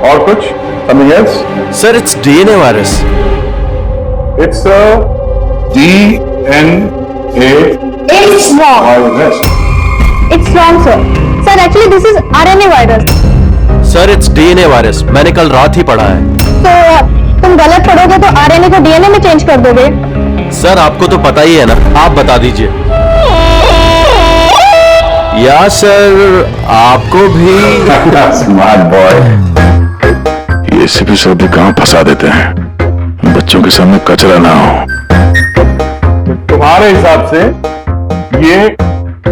E: और कुछ? Something else?
N: Sir, it's DNA virus.
E: It's DNA
D: It's wrong.
E: Virus.
D: It's wrong, sir. Sir, actually this is RNA virus.
N: Sir, it's DNA virus. मैंने कल रात ही पढ़ा है।
D: तो तुम गलत पढ़ोगे तो RNA को DNA में चेंज कर दोगे।
N: सर, आपको तो पता ही है ना, आप बता दीजिए। या सर, आपको भी।
E: Smart boy. ये सिपी सब भी कहां फंसा देते हैं, बच्चों के सामने कचरा ना हो। तुम्हारे हिसाब से ये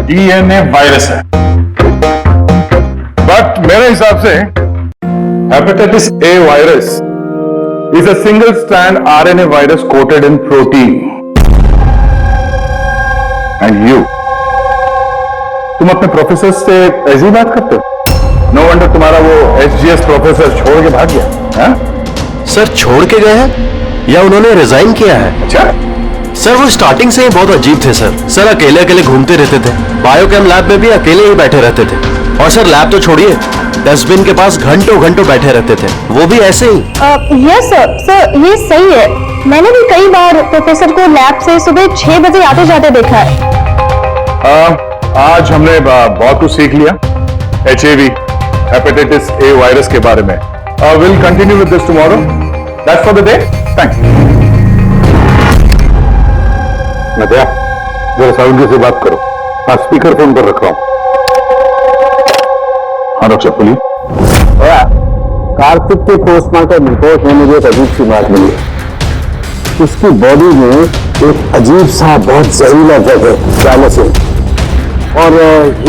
E: DNA वायरस है, बट मेरे हिसाब से hepatitis A virus is a single strand RNA virus coated in protein. And you, तुम अपने प्रोफेसर से ऐसी बात करते हो? नो वंडर तुम्हारा वो SGS प्रोफेसर छोड़ के भाग गया, हाँ?
N: सर, छोड़ के गए हैं या उन्होंने रिजाइन किया है?
E: अच्छा।
N: सर, वो स्टार्टिंग से ही बहुत अजीब थे सर। सर, अकेले अकेले घूमते रहते थे, बायोकेम लैब में भी अकेले ही बैठे रहते थे। और सर, लैब तो छोड़िए, डस्टबिन के पास घंटों घंटों बैठे रहते थे, वो भी ऐसे ही।
D: यस सर, सर ये सही है। मैंने भी कई बार प्रोफेसर को लैब से सुबह 6 बजे आते जाते देखा है।
E: आज हमने बहुत कुछ सीख लिया HIV, हेपेटाइटिस A वायरस के बारे में। Will continue with this tomorrow. That's for the day. Thanks. Nadiya, जरा साउंड से बात करो। हाँ, स्पीकर फोन पर रख रहा हूँ। हाँ डॉक्टर, बोलिए।
J: कार्तिक के पोस्टमार्टम रिपोर्ट में मुझे एक अजीब सी बात मिली। उसकी बॉडी में एक अजीब सा बहुत जहरीला ड्रग है, कैलोसिन, और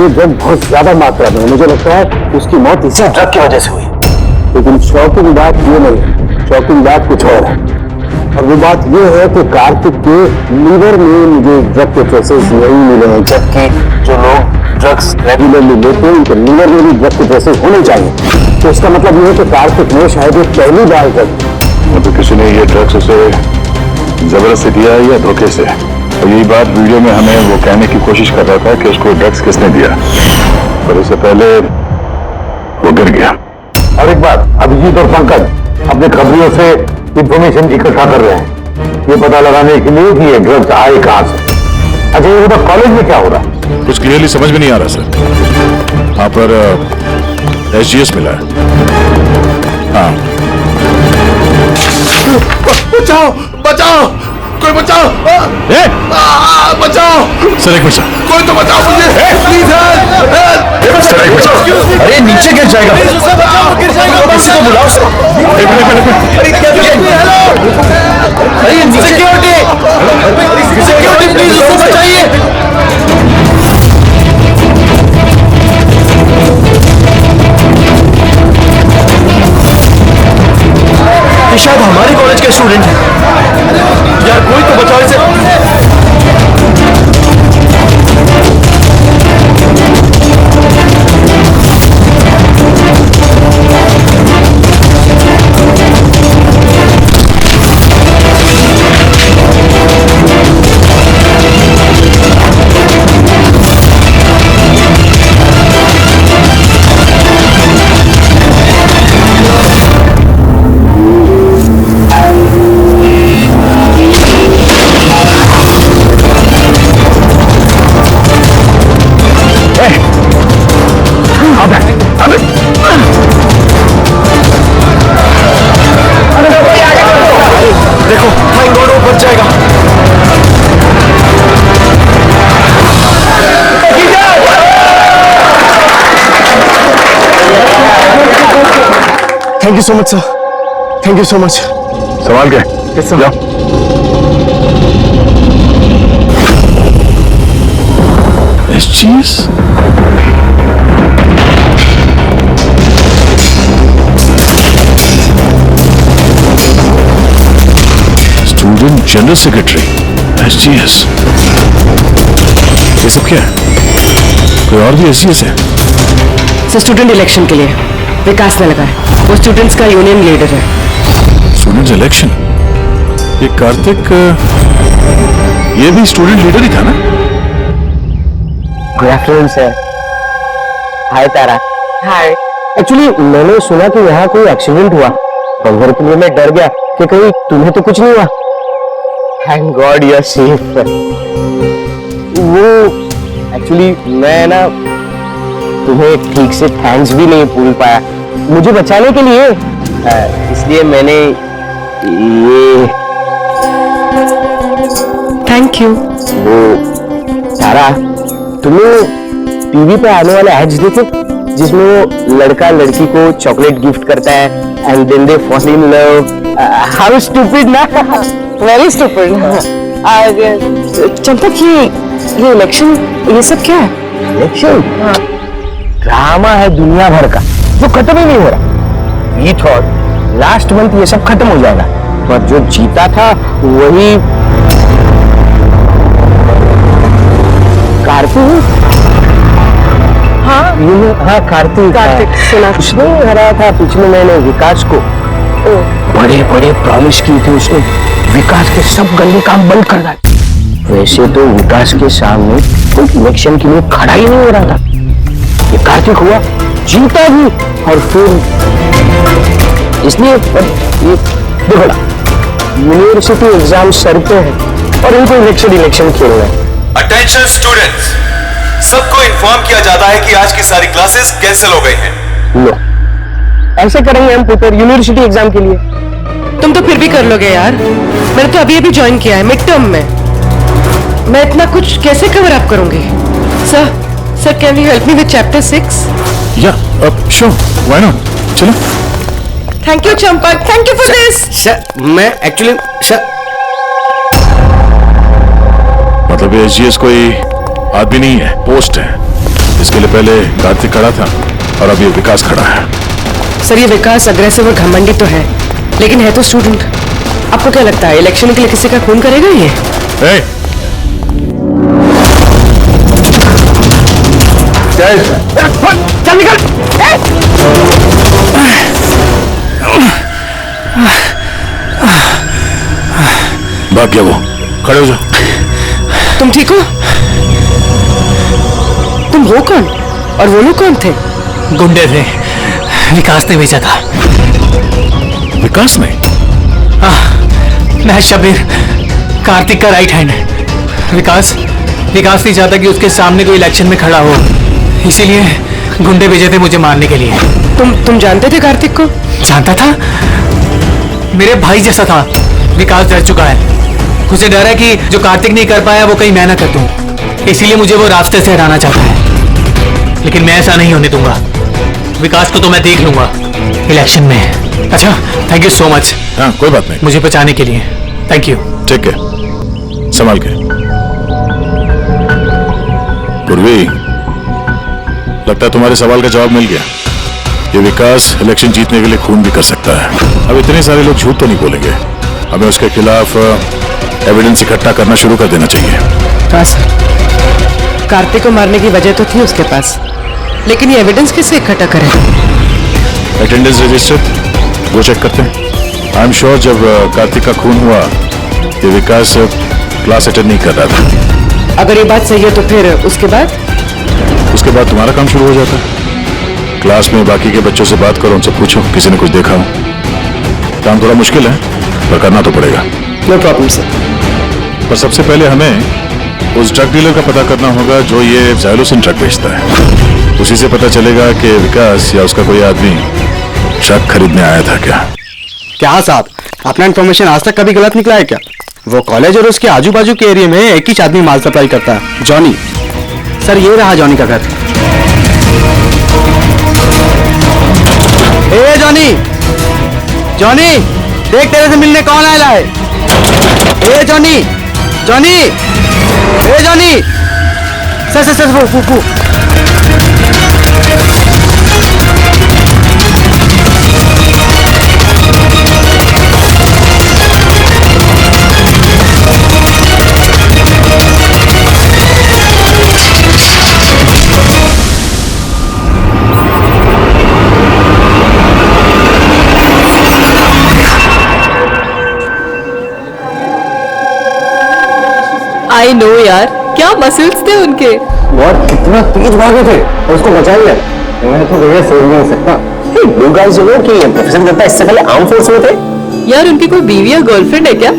J: ये ड्रग बहुत ज्यादा मात्रा में, मुझे लगता है उसकी मौत इसी ड्रग की वजह से हुई। लेकिन शॉकिंग बात ये नहीं, शॉकिंग बात कुछ और है। और वो बात ये है कि कार्तिक के लीवर में मुझे ड्रग के ट्रेसेस नहीं मिले हैं, जबकि जो लोग ड्रग्स रेगुलरली लेते हैं उनके लीवर में भी ड्रग के ट्रेसेस होने चाहिए। तो इसका मतलब ये है कि कार्तिक ने शायद ये पहली बार ड्रग,
E: तो किसी ने ये ड्रग्स उसे जबरदस्ती दिया या धोखे से। और यही बात वीडियो में हमें वो कहने की कोशिश कर रहा था कि उसको ड्रग्स किसने दिया, पर उससे पहले वो गिर गया। और एक बात, अभिजीत और पंकज अपने खबरियों से इंफॉर्मेशन इकट्ठा कर रहे हैं, ये पता लगाने के लिए कि ये ड्रग्स आए कहां से। अच्छा, ये तो कॉलेज में क्या हो रहा है?
G: कुछ क्लियरली समझ में नहीं आ रहा सर। यहाँ पर SGS मिला है। हाँ,
H: बचाओ, बचाओ, कोई बचाओ, बचाओ।
G: सर एक मिनट सर,
H: कोई तो बचाओ मुझे, प्लीज हेल्प।
G: सर एक मिनट।
B: अरे नीचे गिर जाएगा, किसी को बुलाओ सर। अरे सिक्योरिटी, सिक्योरिटी प्लीज उसको बचाइए। ये शायद हमारे कॉलेज के स्टूडेंट हैं यार, कोई तो बचाओ इसे। देखो, थैंक गॉड वो बच जाएगा।
M: Thank you so much sir, thank you so much.
E: संभाल के जाओ। SGS? Student general secretary SGS। ये सब क्या है? कोई और भी SGS है?
F: सर, स्टूडेंट इलेक्शन के लिए विकास ने लगाया, वो स्टूडेंट्स का यूनियन लीडर है।
G: Student election? ये कार्तिक ये भी स्टूडेंट लीडर ही था ना?
J: Good afternoon sir. Hi Tara. Hi. Actually मैंने सुना कि यहाँ कोई एक्सीडेंट हुआ, खबर के लिए मैं डर गया कि कहीं तुम्हें तो कुछ नहीं हुआ। Thank God you are safe. वो एक्चुअली मैं ना तुम्हें ठीक से थैंक्स भी नहीं बोल पाया मुझे बचाने के लिए, इसलिए मैंने ये।
F: Thank you.
J: वो तारा, तुमने टीवी पे आने वाले एड्स देखे जिसमें वो लड़का लड़की को चॉकलेट गिफ्ट करता है and then they fall in love? How stupid ना, वेरी स्टूपिड।
F: चंपक, ये इलेक्शन, ये सब क्या है?
J: इलेक्शन ड्रामा है दुनिया भर का जो खत्म ही नहीं हो रहा। वी थॉट लास्ट मंथ ये सब खत्म हो जाएगा, पर जो जीता था वही कार्तिक। हाँ कार्तिक सुना। उसने हराया था पिछले महीने विकास को। बड़े बड़े प्रॉमिस किए थे उसने, विकास के सब गंदे काम बंद कर दिए। वैसे तो विकास के सामने कोई इलेक्शन के लिए खड़ा ही नहीं हो रहा था। ये कार्तिक हुआ, जीता भी, और फिर इसलिए ये देखो ना, यूनिवर्सिटी एग्जाम सर पे है और इनको इलेक्शन खेलना है।
G: अटेंशन स्टूडेंट्स, सबको इन्फॉर्म किया जाता है कि आज की सारी क्लासेस कैंसिल हो गई हैं।
J: लो, ऐसे करेंगे हम प्रिपेयर यूनिवर्सिटी एग्जाम के लिए।
F: तुम तो फिर भी कर लोगे यार, मैंने तो अभी अभी ज्वाइन किया है मिड टर्म में। मैं इतना कुछ कैसे कवर अप करूंगी? Sir can you help me with chapter 6?
E: या श्योर, व्हाई नॉट, चलो।
F: Thank you Champak, thank you for this.
J: मैं एक्चुअली
E: मतलब ये एसजीएस कोई आदमी नहीं है, पोस्ट है। इसके लिए पहले कार्तिक खड़ा था और अब ये विकास खड़ा है।
F: सर ये विकास अग्रेसिव और घमंडी तो है, लेकिन है तो स्टूडेंट। आपको क्या लगता है इलेक्शन के लिए किसी का खून करेगा ये?
E: hey!
J: चल निकल।
E: भाग गया वो, खड़े हो जाओ।
F: तुम ठीक हो? तुम हो कौन और वो लोग कौन थे?
B: गुंडे थे, विकास ने भेजा था।
E: विकास ने?
B: मैं शबीर, कार्तिक का राइट हैंड है। विकास नहीं चाहता कि उसके सामने कोई इलेक्शन में खड़ा हो, इसीलिए गुंडे भेजे थे मुझे मारने के लिए।
F: तुम जानते थे कार्तिक को?
B: जानता था, मेरे भाई जैसा था। विकास डर चुका है, उसे डर है कि जो कार्तिक नहीं कर पाया वो कहीं मैं ना कर दूं, इसीलिए मुझे वो रास्ते से हटाना चाहता है। लेकिन मैं ऐसा नहीं होने दूंगा। विकास को तो मैं देख लूंगा इलेक्शन में। अच्छा, थैंक यू सो मच।
E: हाँ, कोई बात नहीं,
B: मुझे बचाने के लिए थैंक यू।
E: ठीक है, संभाल के। पूर्वी, लगता है तुम्हारे सवाल का जवाब मिल गया। ये विकास इलेक्शन जीतने के लिए खून भी कर सकता है। अब इतने सारे लोग झूठ तो नहीं बोलेंगे, हमें उसके खिलाफ एविडेंस इकट्ठा करना शुरू कर देना चाहिए।
F: हाँ सर, कार्तिक को मारने की वजह तो थी उसके पास, लेकिन ये एविडेंस कैसे इकट्ठा करें?
E: अटेंडेंस रजिस्टर वो चेक करते हैं। आई एम श्योर जब कार्तिक का खून हुआ ये विकास क्लास अटेंड नहीं कर रहा था।
F: अगर ये बात सही है तो फिर उसके बाद
E: तुम्हारा काम शुरू हो जाता है। क्लास में बाकी के बच्चों से बात करो, उनसे पूछो किसी ने कुछ देखा हो। काम थोड़ा मुश्किल है पर करना तो पड़ेगा।
F: No problem sir.
E: पर सबसे पहले हमें उस ड्रग डीलर का पता करना होगा जो ये ज़ाइलोसिन ड्रग बेचता है। उसी से पता चलेगा कि विकास या उसका कोई आदमी ड्रग खरीदने आया था क्या
A: साहब, अपना इन्फॉर्मेशन आज तक कभी गलत निकला है क्या? वो कॉलेज और उसके आजू बाजू के एरिया में एक ही आदमी माल सप्लाई करता है, जॉनी। सर ये रहा जॉनी का घर। ए जॉनी, जॉनी देख तेरे से मिलने कौन आया है? ए जॉनी, जॉनी, ए जॉनी। सर वो
D: आई नो यार, क्या मसल्स थे उनके।
J: बहुत कितना तेज भागे थे और उसको बचा लिया। मैं तो भैया सोच नहीं सकता। यू गाइस यू नो कि प्रोफेसर दत्ता इससे पहले आर्म फोर्स में थे।
D: यार उनकी कोई बीवी या गर्लफ्रेंड है क्या?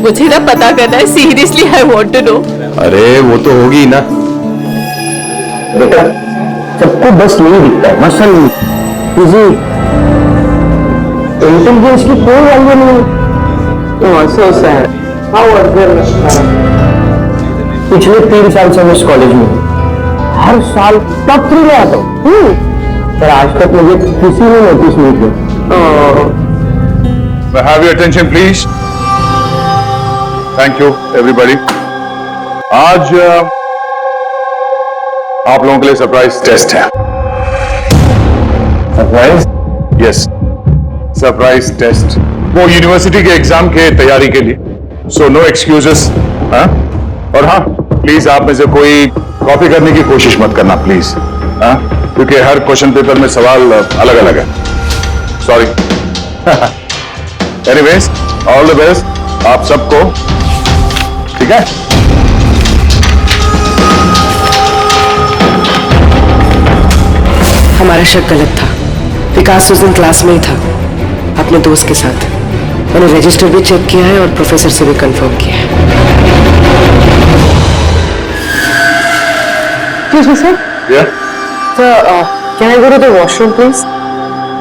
D: मुझे ना पता करना है, seriously I want to know.
G: अरे वो तो होगी ना।
J: बेटा सबको बस यही दिखता है, मसल किसी इंटेलिजेंस की कोई वैल्यू नहीं। So sad. हाउ पिछले 3 साल से मैं इस कॉलेज में हूँ, हर साल टॉप 3 में आता हूँ, पर आज तक मुझे किसी ने नोटिस नहीं किया।
E: Have your attention please. Thank you everybody. आज आप लोगों के लिए सरप्राइज टेस्ट है।
J: सरप्राइज?
E: Yes, surprise test. वो यूनिवर्सिटी के एग्जाम के तैयारी के लिए। So no excuses. हाँ, और हाँ प्लीज आप में से कोई कॉपी करने की कोशिश मत करना प्लीज। हाँ, क्योंकि हर क्वेश्चन पेपर में सवाल अलग अलग है। Sorry. Anyways all the best आप सबको, ठीक है?
F: हमारा शक गलत था। विकास उस दिन क्लास में ही था अपने दोस्त के साथ। मैंने रजिस्टर भी चेक किया है और प्रोफेसर से भी कंफर्म किया है। Excuse me, sir.
E: Yeah.
F: Sir, can I go to the washroom, please?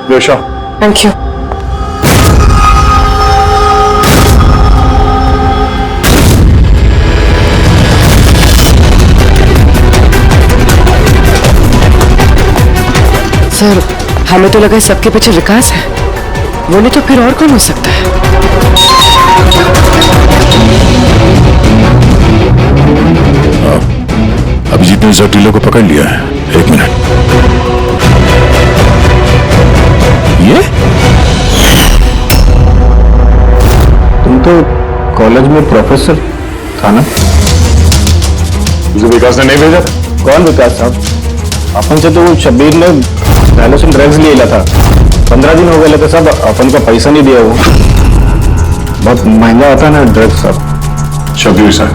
E: Yeah, sure.
F: Thank you. Sir, हमें तो लगा सबके पीछे विकास है, वो नहीं तो फिर और कौन हो सकता है?
E: अभिजीत ने जटीलों को पकड़ लिया है। 1 मिनट। ये
J: तुम तो कॉलेज में प्रोफेसर था ना?
E: मुझे विकास ने नहीं भेजा था।
J: कौन विकास साहब? अपन से तो वो शब्बीर ने डायलोसिन ड्रग्स ले लिया था। 15 दिन हो गए थे सब, अपन का पैसा नहीं दिया। वो बहुत महंगा आता है ना ड्रग्स साहब।
E: शब्बीर सर,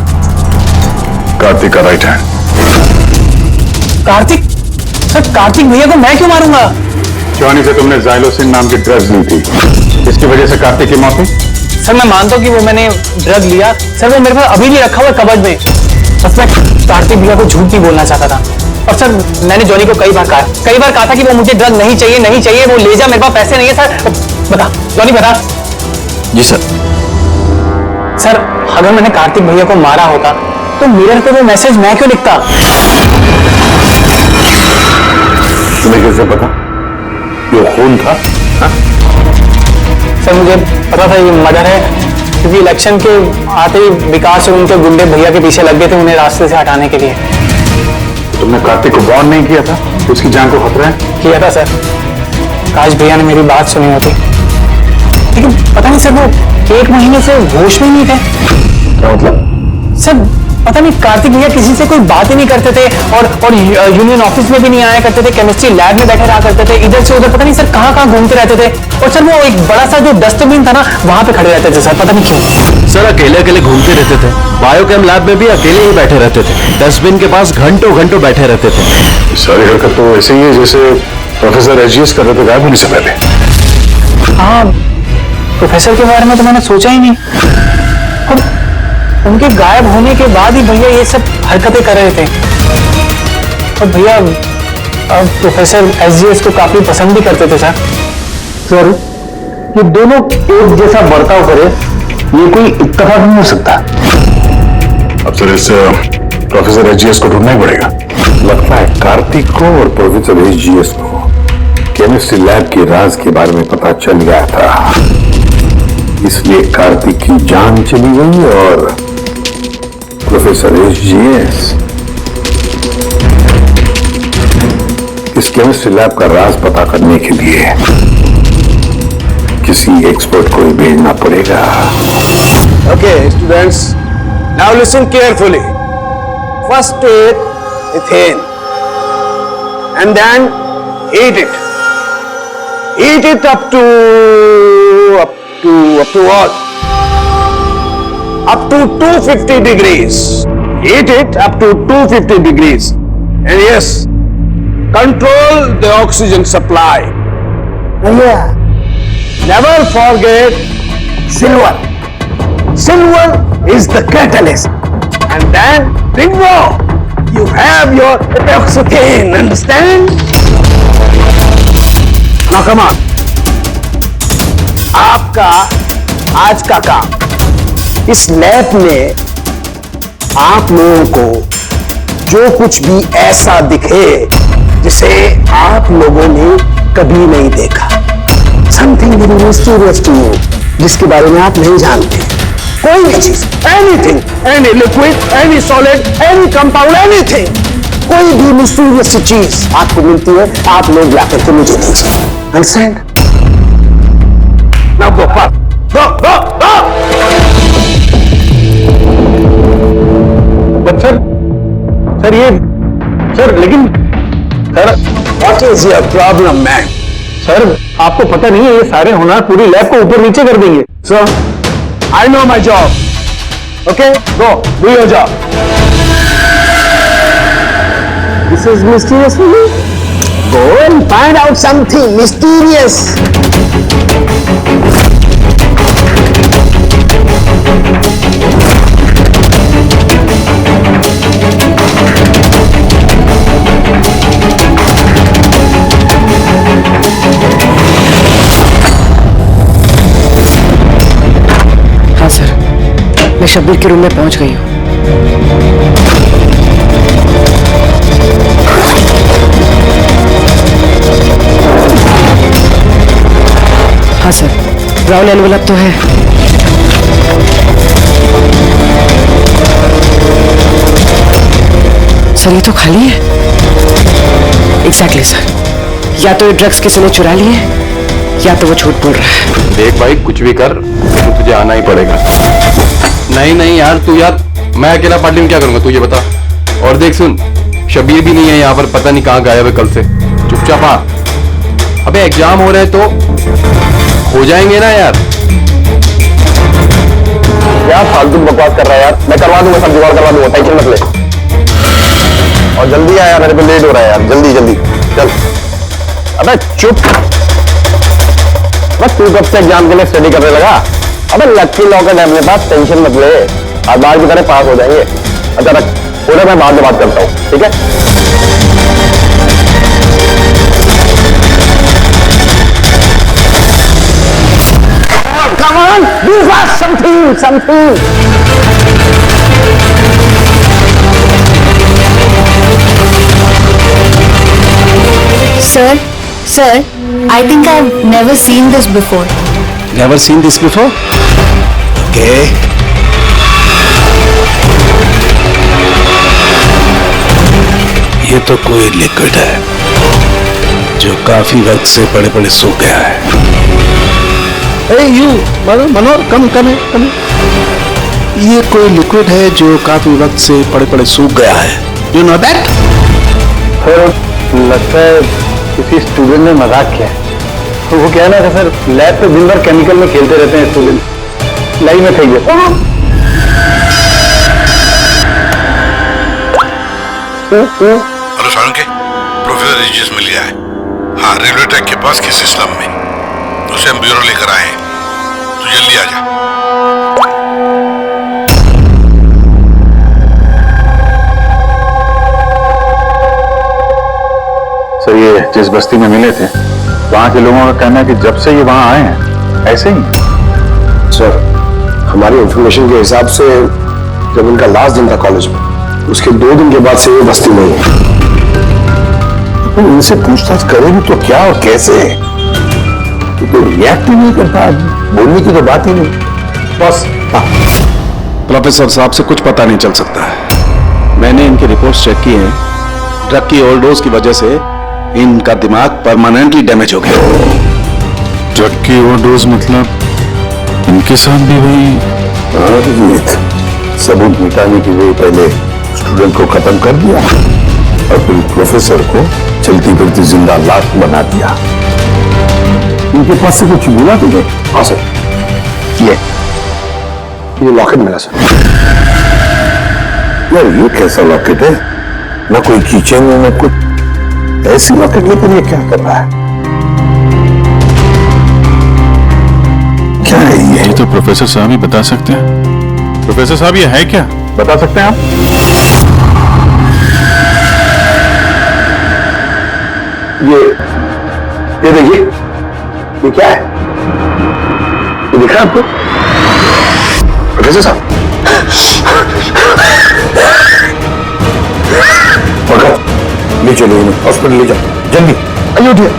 E: कार्तिक का right hand.
A: Kartik? Sir Kartik भैया को मैं क्यों मारूंगा?
E: जॉनी से तुमने जाइलोसिन नाम की ड्रग्स ली थी, इसकी वजह से कार्तिक की मौत हुई।
A: सर मैं मानता हूँ कि वो मैंने ड्रग लिया, सर वो मेरे पास अभी भी रखा हुआ कबर्ड में। बस मैं कार्तिक भैया को झूठ नहीं बोलना चाहता था। और सर मैंने जॉनी को कई बार कहा था कि वो मुझे ड्रग नहीं चाहिए, वो ले जा, मेरे पास पैसे नहीं है। सर बता जॉनी, बता।
G: जी सर।
A: सर अगर मैंने कार्तिक भैया को मारा होता तो मिरर पे वो मैसेज मैं क्यों लिखता?
E: तुम्हें कैसे पता ये खून था? हा?
A: सर मुझे पता था ये मर्डर है, क्योंकि इलेक्शन के आते ही विकास और उनके गुंडे भैया के पीछे लग गए थे उन्हें रास्ते से हटाने के लिए।
E: तुमने कार्तिक को वार्न नहीं किया था कि उसकी जान को खतरा है?
A: किया था सर, काश भैया ने मेरी बात सुनी होती, लेकिन पता नहीं सर वो 1 महीने से होश में नहीं थे।
E: क्या मतलब?
A: सर पता नहीं कार्तिक भैया किसी से कोई बात ही नहीं करते थे और यूनियन ऑफिस में भी नहीं आया करते थे, केमिस्ट्री लैब में बैठे रहा करते थे, इधर से उधर पता नहीं सर कहाँ घूमते रहते थे। और सर वो एक बड़ा सा जो डस्टबिन था ना वहां पे खड़े रहते थे सर, पता नहीं क्यों।
N: सर अकेले अकेले घूमते रहते थे, बायोकेम लैब में भी अकेले ही बैठे रहते थे, डस्टबिन के पास घंटों घंटों बैठे रहते थे।
E: सारी हरकत तो ऐसे ही है जैसे प्रोफेसर एसजीएस कर रहे थे गायब होने से पहले।
A: हाँ, प्रोफेसर के बारे में तो मैंने सोचा ही नहीं। और उनके गायब होने के बाद ही भैया ये सब हरकतें कर रहे थे। और भैया प्रोफेसर एसजीएस को काफी पसंद भी करते थे सर।
J: सर ये दोनों एक जैसा बर्ताव करे ये कोई इत्तेफाक नहीं हो सकता।
E: अब सर इस प्रोफेसर एसजीएस को ढूंढना ही पड़ेगा।
H: लगता है कार्तिक को और प्रोफेसर एसजीएस को केमिस्ट्री लैब के राज के बारे में पता चल गया था, इसलिए कार्तिक की जान चली गई और प्रोफेसर एसजीएस इस केमिस्ट्री लैब का राज पता करने के लिए किसी एक्सपर्ट को ही भेजना पड़ेगा।
J: Okay, students, now listen carefully. First take ethane and then heat it. Heat it up to what? Up to 250 degrees. Heat it up to 250 degrees. And yes, control the oxygen supply. And yeah, never forget silver. Silver is the catalyst. And then, bingo! You have your epoxygen, understand? Now come on. आपका आज का काम इस lab में आप लोगों को जो कुछ भी ऐसा दिखे जिसे आप लोगों ने कभी नहीं देखा, something very mysterious to you, जिसके बारे में आप नहीं जानते, कोई भी चीज, anything, any liquid, any solid, any compound, anything, कोई भी मिस्टीरियस चीज आपको मिलती है, आप लोग जाकर के मुझे दीजिए। Understand? Now go fast, go go go.
A: But sir ये सर लेकिन sir
J: what is your problem man?
A: Sir आपको पता नहीं है ये सारे होनहार पूरी लैब को ऊपर नीचे कर देंगे।
J: Sir I know my job. Okay, go do your job. This is mysterious for you. Go and find out something mysterious.
F: हाँ सर, मैं शब्बीर के रूम में पहुंच गई हूँ। हाँ सर, ब्राउन एनवेलप तो है। सर ये तो खाली है। एग्जैक्टली सर, या तो ये ड्रग्स किसी ने चुरा लिए या तो वो झूठ बोल रहा है।
G: देख भाई, कुछ भी कर लेकिन तुझे आना ही पड़ेगा। नहीं यार, तू यार, मैं अकेला पार्टी में क्या करूंगा तू ये बता। और देख सुन, शबीर भी नहीं है यहाँ पर, पता नहीं कहाँ गायब है कल से। चुपचाप आ। अबे एग्जाम हो रहे तो हो जाएंगे ना यार।
H: यार फालतू बकवास कर रहा है यार, मैं करवा दूंगा, सब जुगाड़ करवा दूंगा, टेंशन मत ले। और जल्दी आ यार, मेरे को लेट हो रहा है यार, जल्दी जल्दी चल। अबे चुप, बस तू कब से एग्जाम के लिए स्टडी करने लगा? अबे लक्की लॉकेट है अपने पास, टेंशन मत ले, आज बाहर की तरह पास हो जाएंगे। अच्छा रख, पूरे मैं बाद में बात करता हूँ, ठीक है? Come on, do something.
D: Sir, I think I've never seen this before.
J: Never seen this before? Okay. ये तो कोई लिक्विड है जो काफी वक्त से पड़े पड़े सूख गया है। Hey you, Manohar, come. ये कोई लिक्विड है जो काफी वक्त से पड़े पड़े सूख गया है। You know that?
A: सर लगता है किसी स्टूडेंट ने मजाक किया है। तो वो क्या है ना सर, लैब पे दिन भर केमिकल में खेलते रहते हैं स्टूडेंट, लाइन में फेंक देते हैं।
E: हेलो सारंगे, प्रोफेसर रिजियस मिल गया है। हाँ, रेलवे ट्रैक के पास किसी स्लम में, उसे हम ब्यूरो लेकर आए हैं, तो जल्दी आ जा।
C: सर ये जिस बस्ती में मिले थे, वहां के लोगों का कहना है कि जब से ये वहां आए हैं ऐसे ही।
H: सर हमारी इंफॉर्मेशन के हिसाब से जब उनका लास्ट दिन था कॉलेज में, उसके 2 दिन के बाद से ये बस्ती नहीं है।
J: तो इनसे पूछताछ करेंगे तो क्या और कैसे? तो रिएक्ट ही नहीं करता, बोलने की तो बात ही नहीं।
A: बस
J: प्रोफेसर साहब से कुछ पता नहीं चल सकता है। मैंने इनकी रिपोर्ट्स चेक की हैं, ड्रग की ओवरडोज की वजह से इनका दिमाग परमानेंटली डैमेज हो गया।
E: ड्रग की ओवरडोज मतलब इनके साथ भी वही?
J: सबूत मिटाने की वजह पहले स्टूडेंट को खत्म कर दिया और फिर प्रोफेसर को चलती फिरती जिंदा लाश बना दिया। इनके पास से कुछ मिला तुझे?
H: हाँ सर, ये लॉकेट मिला सर।
J: यार ये कैसा लॉकेट है? न कोई किचन में, न कुछ। ऐसी लॉकेट लेकर ये क्या कर रहा है? क्या है
E: ये तो प्रोफेसर साहब ही बता सकते हैं। प्रोफेसर साहब ये है क्या, बता सकते हैं आप?
J: ये देखिए, ये क्या है? ये दिख रहा है आपको? प्रोफेसर साहब, ले चलो इन्हें हॉस्पिटल, ले जाओ जल्दी। आइए उठिए।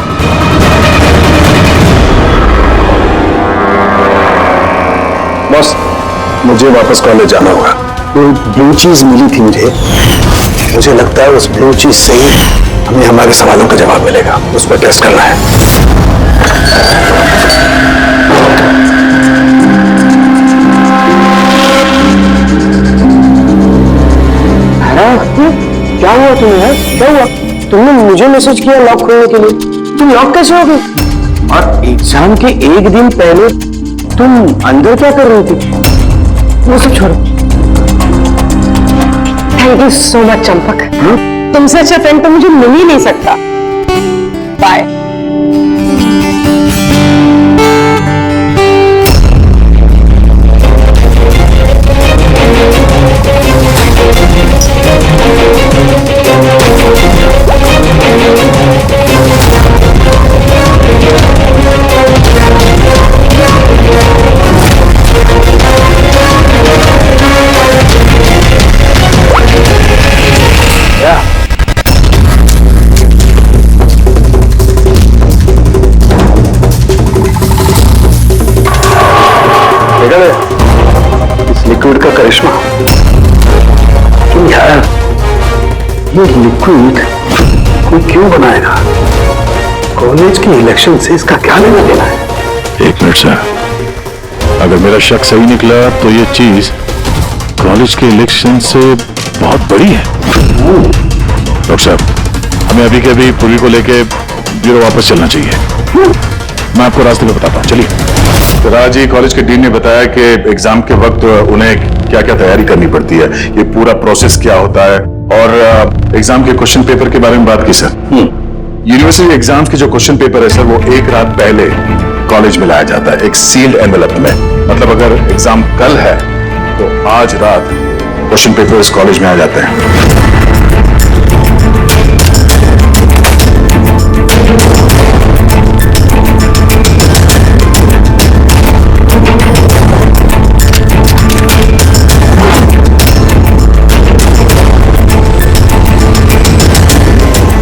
J: बॉस, मुझे वापस कॉलेज जाना होगा। वो ब्लू चीज मिली थी मुझे लगता है उस ब्लू चीज से ही हमें हमारे सवालों का जवाब मिलेगा। उस पर टेस्ट करना है। क्या हुआ तुम्हें यार? क्या हुआ? तुमने मुझे मैसेज किया लॉक खोलने के लिए, तुम लॉक कैसे हो गई? और एग्जाम के एक दिन पहले तुम अंदर क्या कर रही थी? वो सब छोड़ो।
F: Thank you so much Champak. तुमसे अच्छा फ्रेंड तो मुझे मिल ही नहीं सकता। बाय।
J: इस लिक्विड का करिश्मा। तुम यार, ये लिक्विड कोई क्यों बनाएगा? कॉलेज के इलेक्शन से इसका क्या लेना देना है?
E: एक मिनट सर, अगर मेरा शक सही निकला तो ये चीज कॉलेज के इलेक्शन से बहुत बड़ी है। डॉक्टर साहब, हमें अभी के अभी पूरी को लेके ब्यूरो वापस चलना चाहिए। मैं आपको रास्ते में बताता हूँ, चलिए। तो राज जी, कॉलेज के डीन ने बताया कि एग्जाम के वक्त उन्हें क्या क्या तैयारी करनी पड़ती है, ये पूरा प्रोसेस क्या होता है, और एग्जाम के क्वेश्चन पेपर के बारे में बात की सर। यूनिवर्सिटी एग्जाम्स के जो क्वेश्चन पेपर है सर, वो एक रात पहले कॉलेज में लाया जाता है एक सील्ड एनवेलप में। मतलब अगर एग्जाम कल है तो आज रात क्वेश्चन पेपर इस कॉलेज में आ जाते हैं।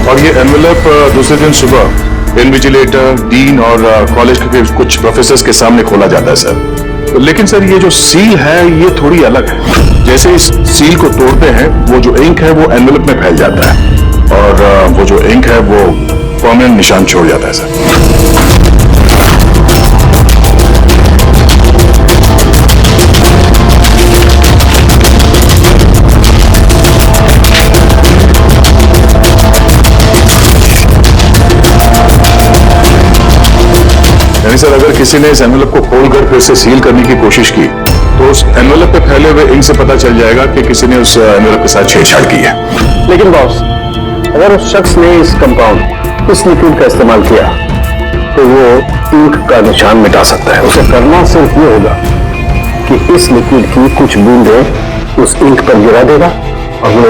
E: और ये एनवेलप दूसरे दिन सुबह इन्विजिलेटर, डीन और कॉलेज के कुछ प्रोफेसर्स के सामने खोला जाता है सर। लेकिन सर, ये जो सील है ये थोड़ी अलग है। जैसे इस सील को तोड़ते हैं, वो जो इंक है वो एनवेलप में फैल जाता है, और वो जो इंक है वो परमानेंट निशान छोड़ जाता है सर। यानी सर, अगर किसी ने इस एनवेलप को खोलकर फिर से सील करने की कोशिश की तो उस एनवेलप पे फैले हुए इंक से पता चल जाएगा कि किसी ने उस एनवेलप के साथ छेड़छाड़ की है।
J: लेकिन बॉस, अगर उस शख्स ने इस कंपाउंड, इस लिक्विड का इस्तेमाल किया तो वो इंक का निशान मिटा सकता है। उसे करना सिर्फ ये होगा कि इस लिक्विड की कुछ बूंदें उस इंक पर गिरा देगा और वो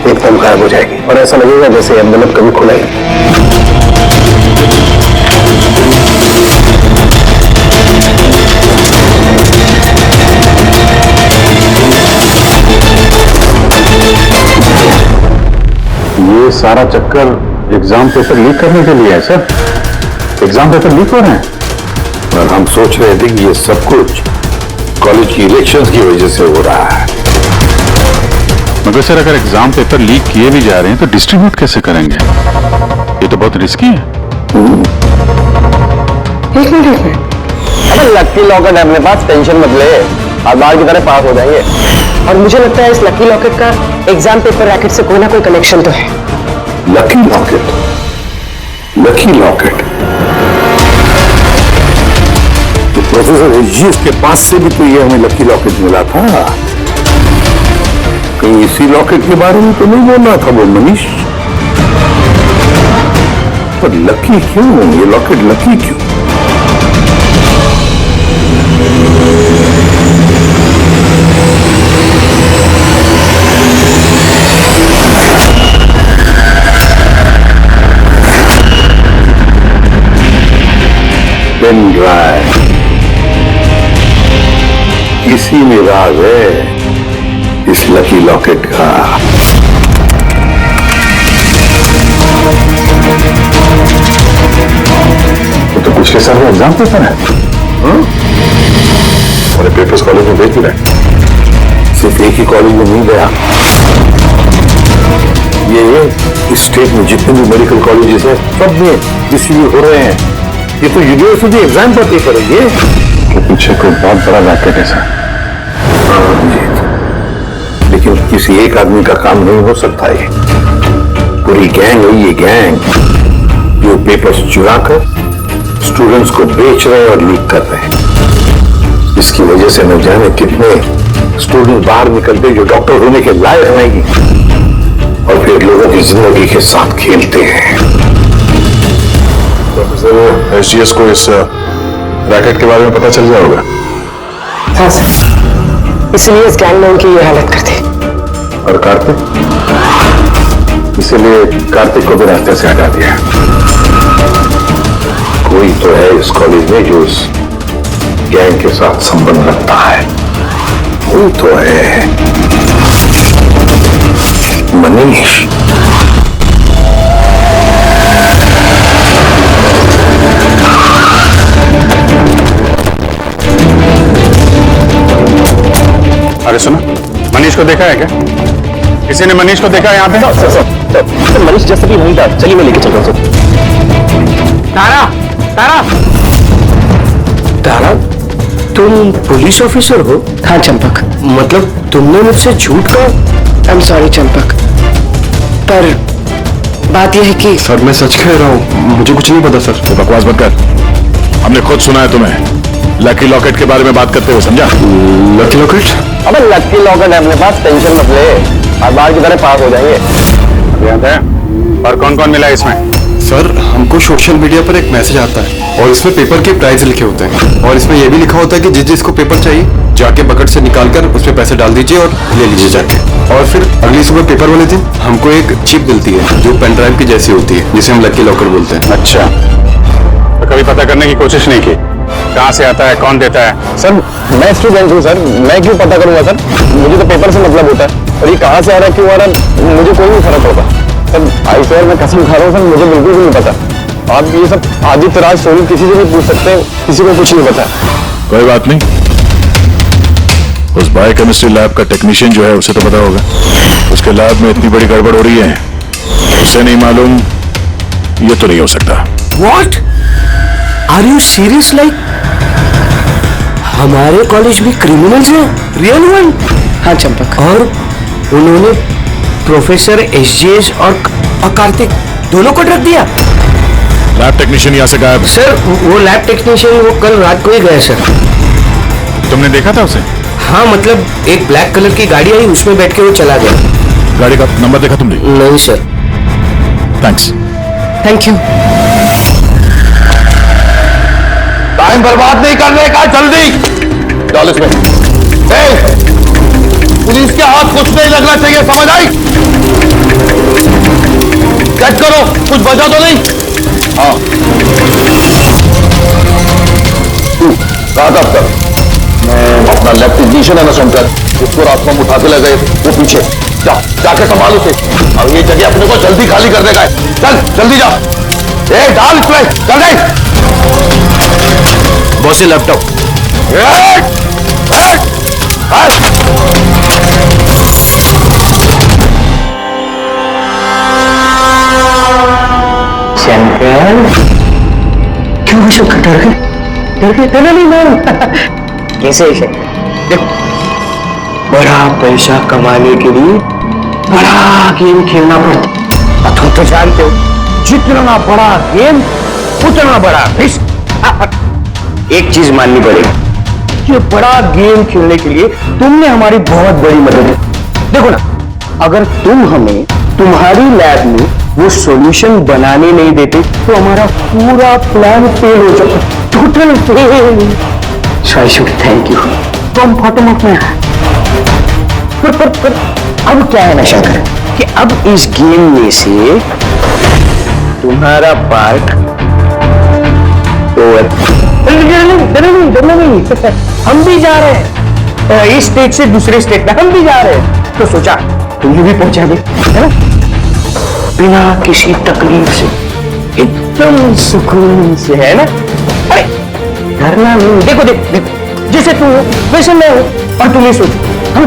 J: एकदम गायब हो जाएगी, और ऐसा लगेगा जैसे एनवेलप कभी खुला ही।
E: ये सारा चक्कर एग्जाम पेपर लीक करने के लिए है सर। एग्जाम पेपर लीक हो रहे हैं
J: और हम सोच रहे थे कि ये सब कुछ कॉलेज की इलेक्शंस की वजह से हो रहा है।
E: मगर सर, अगर एग्जाम पेपर लीक किए भी जा रहे हैं तो डिस्ट्रीब्यूट कैसे करेंगे? ये तो बहुत रिस्की है।
F: एक मिनट,
J: अरे लकी लॉकेट है अपने पास, टेंशन मत ले, हर बार की तरह पास हो जाएंगे।
F: और मुझे लगता है इस लकी लॉकेट का एग्जाम पेपर रैकेट से कोई ना कोई कनेक्शन तो है।
J: लकी लॉकेट, लकी लॉकेट, तो प्रोफेसर एजीएस के पास से भी तो ये हमें लकी लॉकेट मिला था। कहीं इसी लॉकेट के बारे में तो नहीं बोल रहा था वो मनीष? पर लकी क्यों? ये लॉकेट लकी क्यों? पेन ड्राइव, इसी में राज है इस लकी लॉकेट का।
E: तो पिछले साल में एग्जाम पेपर है, और पेपर्स कॉलेज में भेज भी रहे।
J: सिर्फ एक ही कॉलेज में नहीं गया, ये स्टेट में जितने भी मेडिकल कॉलेजेस हैं सब में डिस्ट्रीब्यूट हो रहे हैं। ये तो यूनिवर्सिटी एग्जाम पर पे करेंगे।
E: के पीछे कोई बहुत बड़ा रैकेट है सर।
J: लेकिन किसी एक आदमी का काम नहीं हो सकता है। पूरी गैंग है ये गैंग, जो पेपर्स चुरा कर स्टूडेंट्स को बेच रहे हैं और लीक कर रहे हैं। इसकी वजह से न जाने कितने स्टूडेंट बाहर निकलते जो डॉक्टर होने के लायक नहीं, और फिर लोगों की जिंदगी के साथ खेलते हैं।
E: प्रोफेसर, एसजीएस को इस रैकेट के बारे में पता चल गया होगा।
F: हाँ सर, इसलिए इस गैंग ने उनकी ये हालत कर दी।
E: और कार्तिक? इसीलिए कार्तिक को भी रास्ते से हटा दिया।
J: कोई तो है इस कॉलेज में जो इस गैंग के साथ संबंध रखता है। कोई तो है, मनीष।
E: अरे सुनो, मनीष को देखा है क्या? किसी ने मनीष को देखा है यहाँ पे?
N: सर, मनीष जैसा भी वहीं था। चलिए मैं लेके चल रहा हूँ सर।
B: तारा, तारा,
F: तारा, तुम पुलिस ऑफिसर हो? हाँ चंपक। मतलब तुमने मुझसे झूठ कहा? आई एम सॉरी चंपक, पर बात यह है कि
E: सर मैं सच कह रहा हूँ, मुझे कुछ नहीं पता सर। तो बकवास मत कर, हमने खुद सुना है तुम्हें लकी लॉकेट के बारे में बात करते हुए, समझा?
N: Lucky locket? अबे लकी लॉकेट है अपने पास, टेंशन मत ले, हर बार की तरह पास हो जाएंगे।
E: याद है? और कौन कौन मिला इसमें?
G: सर हमको सोशल मीडिया पर एक मैसेज आता है और इसमें पेपर के प्राइस लिखे होते हैं, और इसमें यह भी लिखा होता है कि जिस जिसको पेपर चाहिए जाके बकेट से निकालकर उसमें पैसे डाल दीजिए और ले लीजिए जाके। और फिर अगली सुबह पेपर वाले दिन हमको एक चिप मिलती है जो पेन ड्राइव की जैसी होती है, जिसे हम लकी लॉकर बोलते हैं।
E: अच्छा, तो कभी पता करने की कोशिश नहीं की कहाँ से आता है, कौन देता है?
N: सर मैं स्टूडेंट हूँ सर, मैं क्यों पता करूंगा सर? मुझे तो पेपर से मतलब होता है, और ये कहाँ से आ रहा है, क्यों आ रहा है, मुझे कोई नहीं फर्क पड़ता सर। आई सर मैं कसम खा रहा हूँ सर, मुझे बिल्कुल भी नहीं पता। आप ये सब आदित्य राज स्टोरी किसी से भी पूछ सकते हैं, किसी को कुछ नहीं पता।
E: कोई बात नहीं, उस बायोकेमिस्ट्री लैब का टेक्नीशियन जो है उसे तो पता होगा। उसके लैब में इतनी बड़ी गड़बड़ हो रही है, उसे नहीं मालूम, ये तो नहीं हो सकता।
F: What? Are you serious? Like हमारे कॉलेज में क्रिमिनल्स हैं, रियल वन? हाँ चंपक। और उन्होंने प्रोफेसर एसजीएस और कार्तिक दोनों को रख दिया।
E: लैब टेक्नीशियन यहाँ से गायब?
F: सर वो लैब टेक्नीशियन वो कल रात को ही गया सर।
E: तुमने देखा था उसे?
F: हाँ मतलब एक ब्लैक कलर की गाड़ी आई, उसमें बैठ के वो चला गया।
E: गाड़ी का नंबर देखा तुमने?
F: नहीं sir.
E: Thanks.
F: Thank you.
J: Time बर्बाद नहीं करने का, जल्दी डाल इसमें। पुलिस के हाथ कुछ नहीं लगना चाहिए, समझ आई? चेक करो कुछ बचा तो नहीं। हाँ कहा था अब तक? मैं अपना लैब टेक्नीशियन है ना शंकर, उसको रास्ता में उठाते ले गए, वो पीछे जाके संभाल उसे। अब ये जगह अपने को जल्दी खाली करने का है, चल जल्दी जा। डाल इसमें, चल नहीं।
N: बॉस ये लैपटॉप।
F: शंकर क्यों शंकर डर गए? डर नहीं मैं कैसे देखो, बड़ा पैसा कमाने के लिए बड़ा गेम खेलना पड़ता। तुम तो जानते हो जितना बड़ा गेम उतना बड़ा रिस्क। एक चीज माननी पड़ेगी, ये बड़ा गेम खेलने के लिए तुमने हमारी बहुत बड़ी मदद की। देखो ना
J: अगर तुम हमें तुम्हारी लैब में वो सॉल्यूशन बनाने नहीं देते तो हमारा पूरा प्लान फेल हो जाता, total fail. So I should thank you from bottom of my heart. पर अब क्या है ना शंकर कि अब इस गेम में से तुम्हारा पार्ट ओवर। नहीं, हम भी जा रहे हैं इस स्टेट से दूसरे स्टेट में, हम भी जा रहे हैं। तो सोचा तुम्हें भी पहुंचा दे, है ना, बिना किसी तकलीफ से, एकदम सुकून से, है ना। अरे डरना नहीं, देखो देखो जैसे तू हो वैसे मैं हूं। और तुम्हें सोचो हम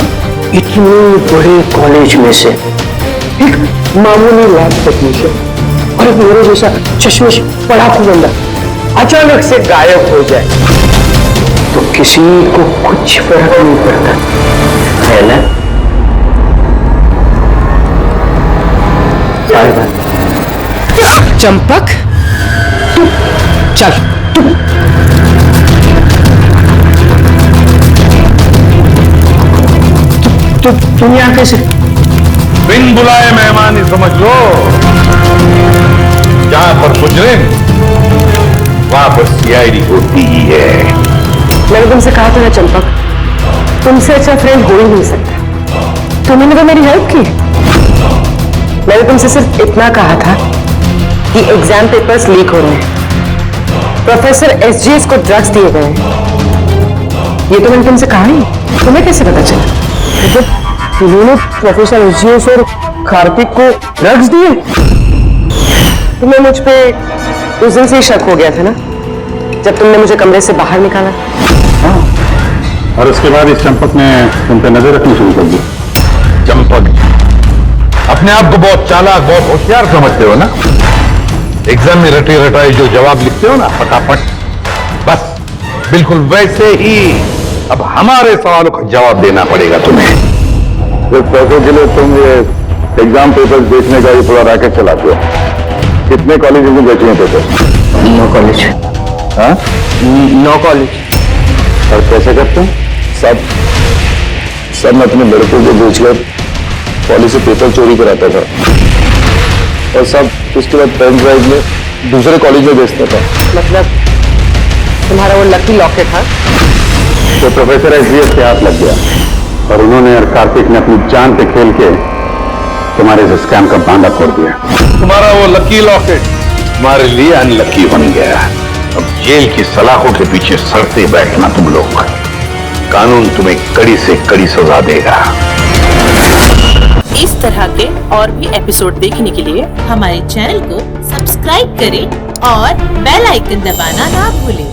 J: इतने बड़े कॉलेज में से एक मामूली लैब टेक्नीशियन और एक मेरे जैसा चश्मे पढ़ाकू बंदा अचानक से गायब हो जाए तो किसी को कुछ फर्क नहीं पड़ता, है ना।
F: चंपक चल
J: तुम यहाँ कैसे?
E: बिन बुलाए मेहमान ही समझ लो, जहां पर मुजरिम वहां पर सीआईडी होती ही है।
F: मैंने तुमसे कहा था ना चंपक, तुमसे अच्छा फ्रेंड हो ही नहीं सकता। तुमने तो मेरी हेल्प की। मैंने तुमसे सिर्फ इतना कहा था कि एग्जाम पेपर्स लीक हो रहे हैं, प्रोफेसर एसजीएस को ड्रग्स दिए गए हैं। ये तो मैंने तुमसे कहा ही, तुम्हें कैसे पता चला?
J: उन्होंने प्रोफेसर एसजीएस और कार्तिक को ड्रग्स दिए?
F: तुम्हें मुझ पे उस दिन से ही शक हो गया था ना, जब तुमने मुझे कमरे से बाहर निकाला।
E: हाँ, और उसके बाद इस चंपक ने तुम पे नजर रखनी शुरू कर दी। चंपक अपने आप को बहुत चालाक, बहुत होशियार समझते हो ना। एग्जाम में रटे रटाए जो जवाब लिखते हो ना फटाफट, बस बिल्कुल वैसे ही अब हमारे सवालों का जवाब देना पड़ेगा तुम्हें।
C: जिस पैसों के लिए तुम ये एग्जाम पेपर्स बेचने का ये पूरा रैकेट चलाते हो, कितने कॉलेज में बेचे हैं पेपर?
J: 9 कॉलेज।
C: हाँ,
J: 9 कॉलेज।
C: और कैसे करते हैं? सब मैं अपने लड़कों को बेचकर कॉलेज से पेपर चोरी कराता था और सब उसके बाद पेन ड्राइव में दूसरे कॉलेज में बेचता था।
F: मतलब तुम्हारा वो लकी लॉकेट था?
C: तो प्रोफेसर एसजीएस के हाथ लग गया और उन्होंने और कार्तिक ने अपनी जान पे खेल के तुम्हारे इस स्कैम का बांधा फोड़ दिया। तुम्हारा वो लकी लॉकेट तुम्हारे लिए अनलकी बन गया। अब जेल की सलाखों के पीछे सड़ते बैठना तुम लोग, कानून तुम्हें कड़ी से कड़ी सजा देगा।
O: इस तरह के और भी एपिसोड देखने के लिए हमारे चैनल को सब्सक्राइब करें और बेल आइकन दबाना ना भूलें।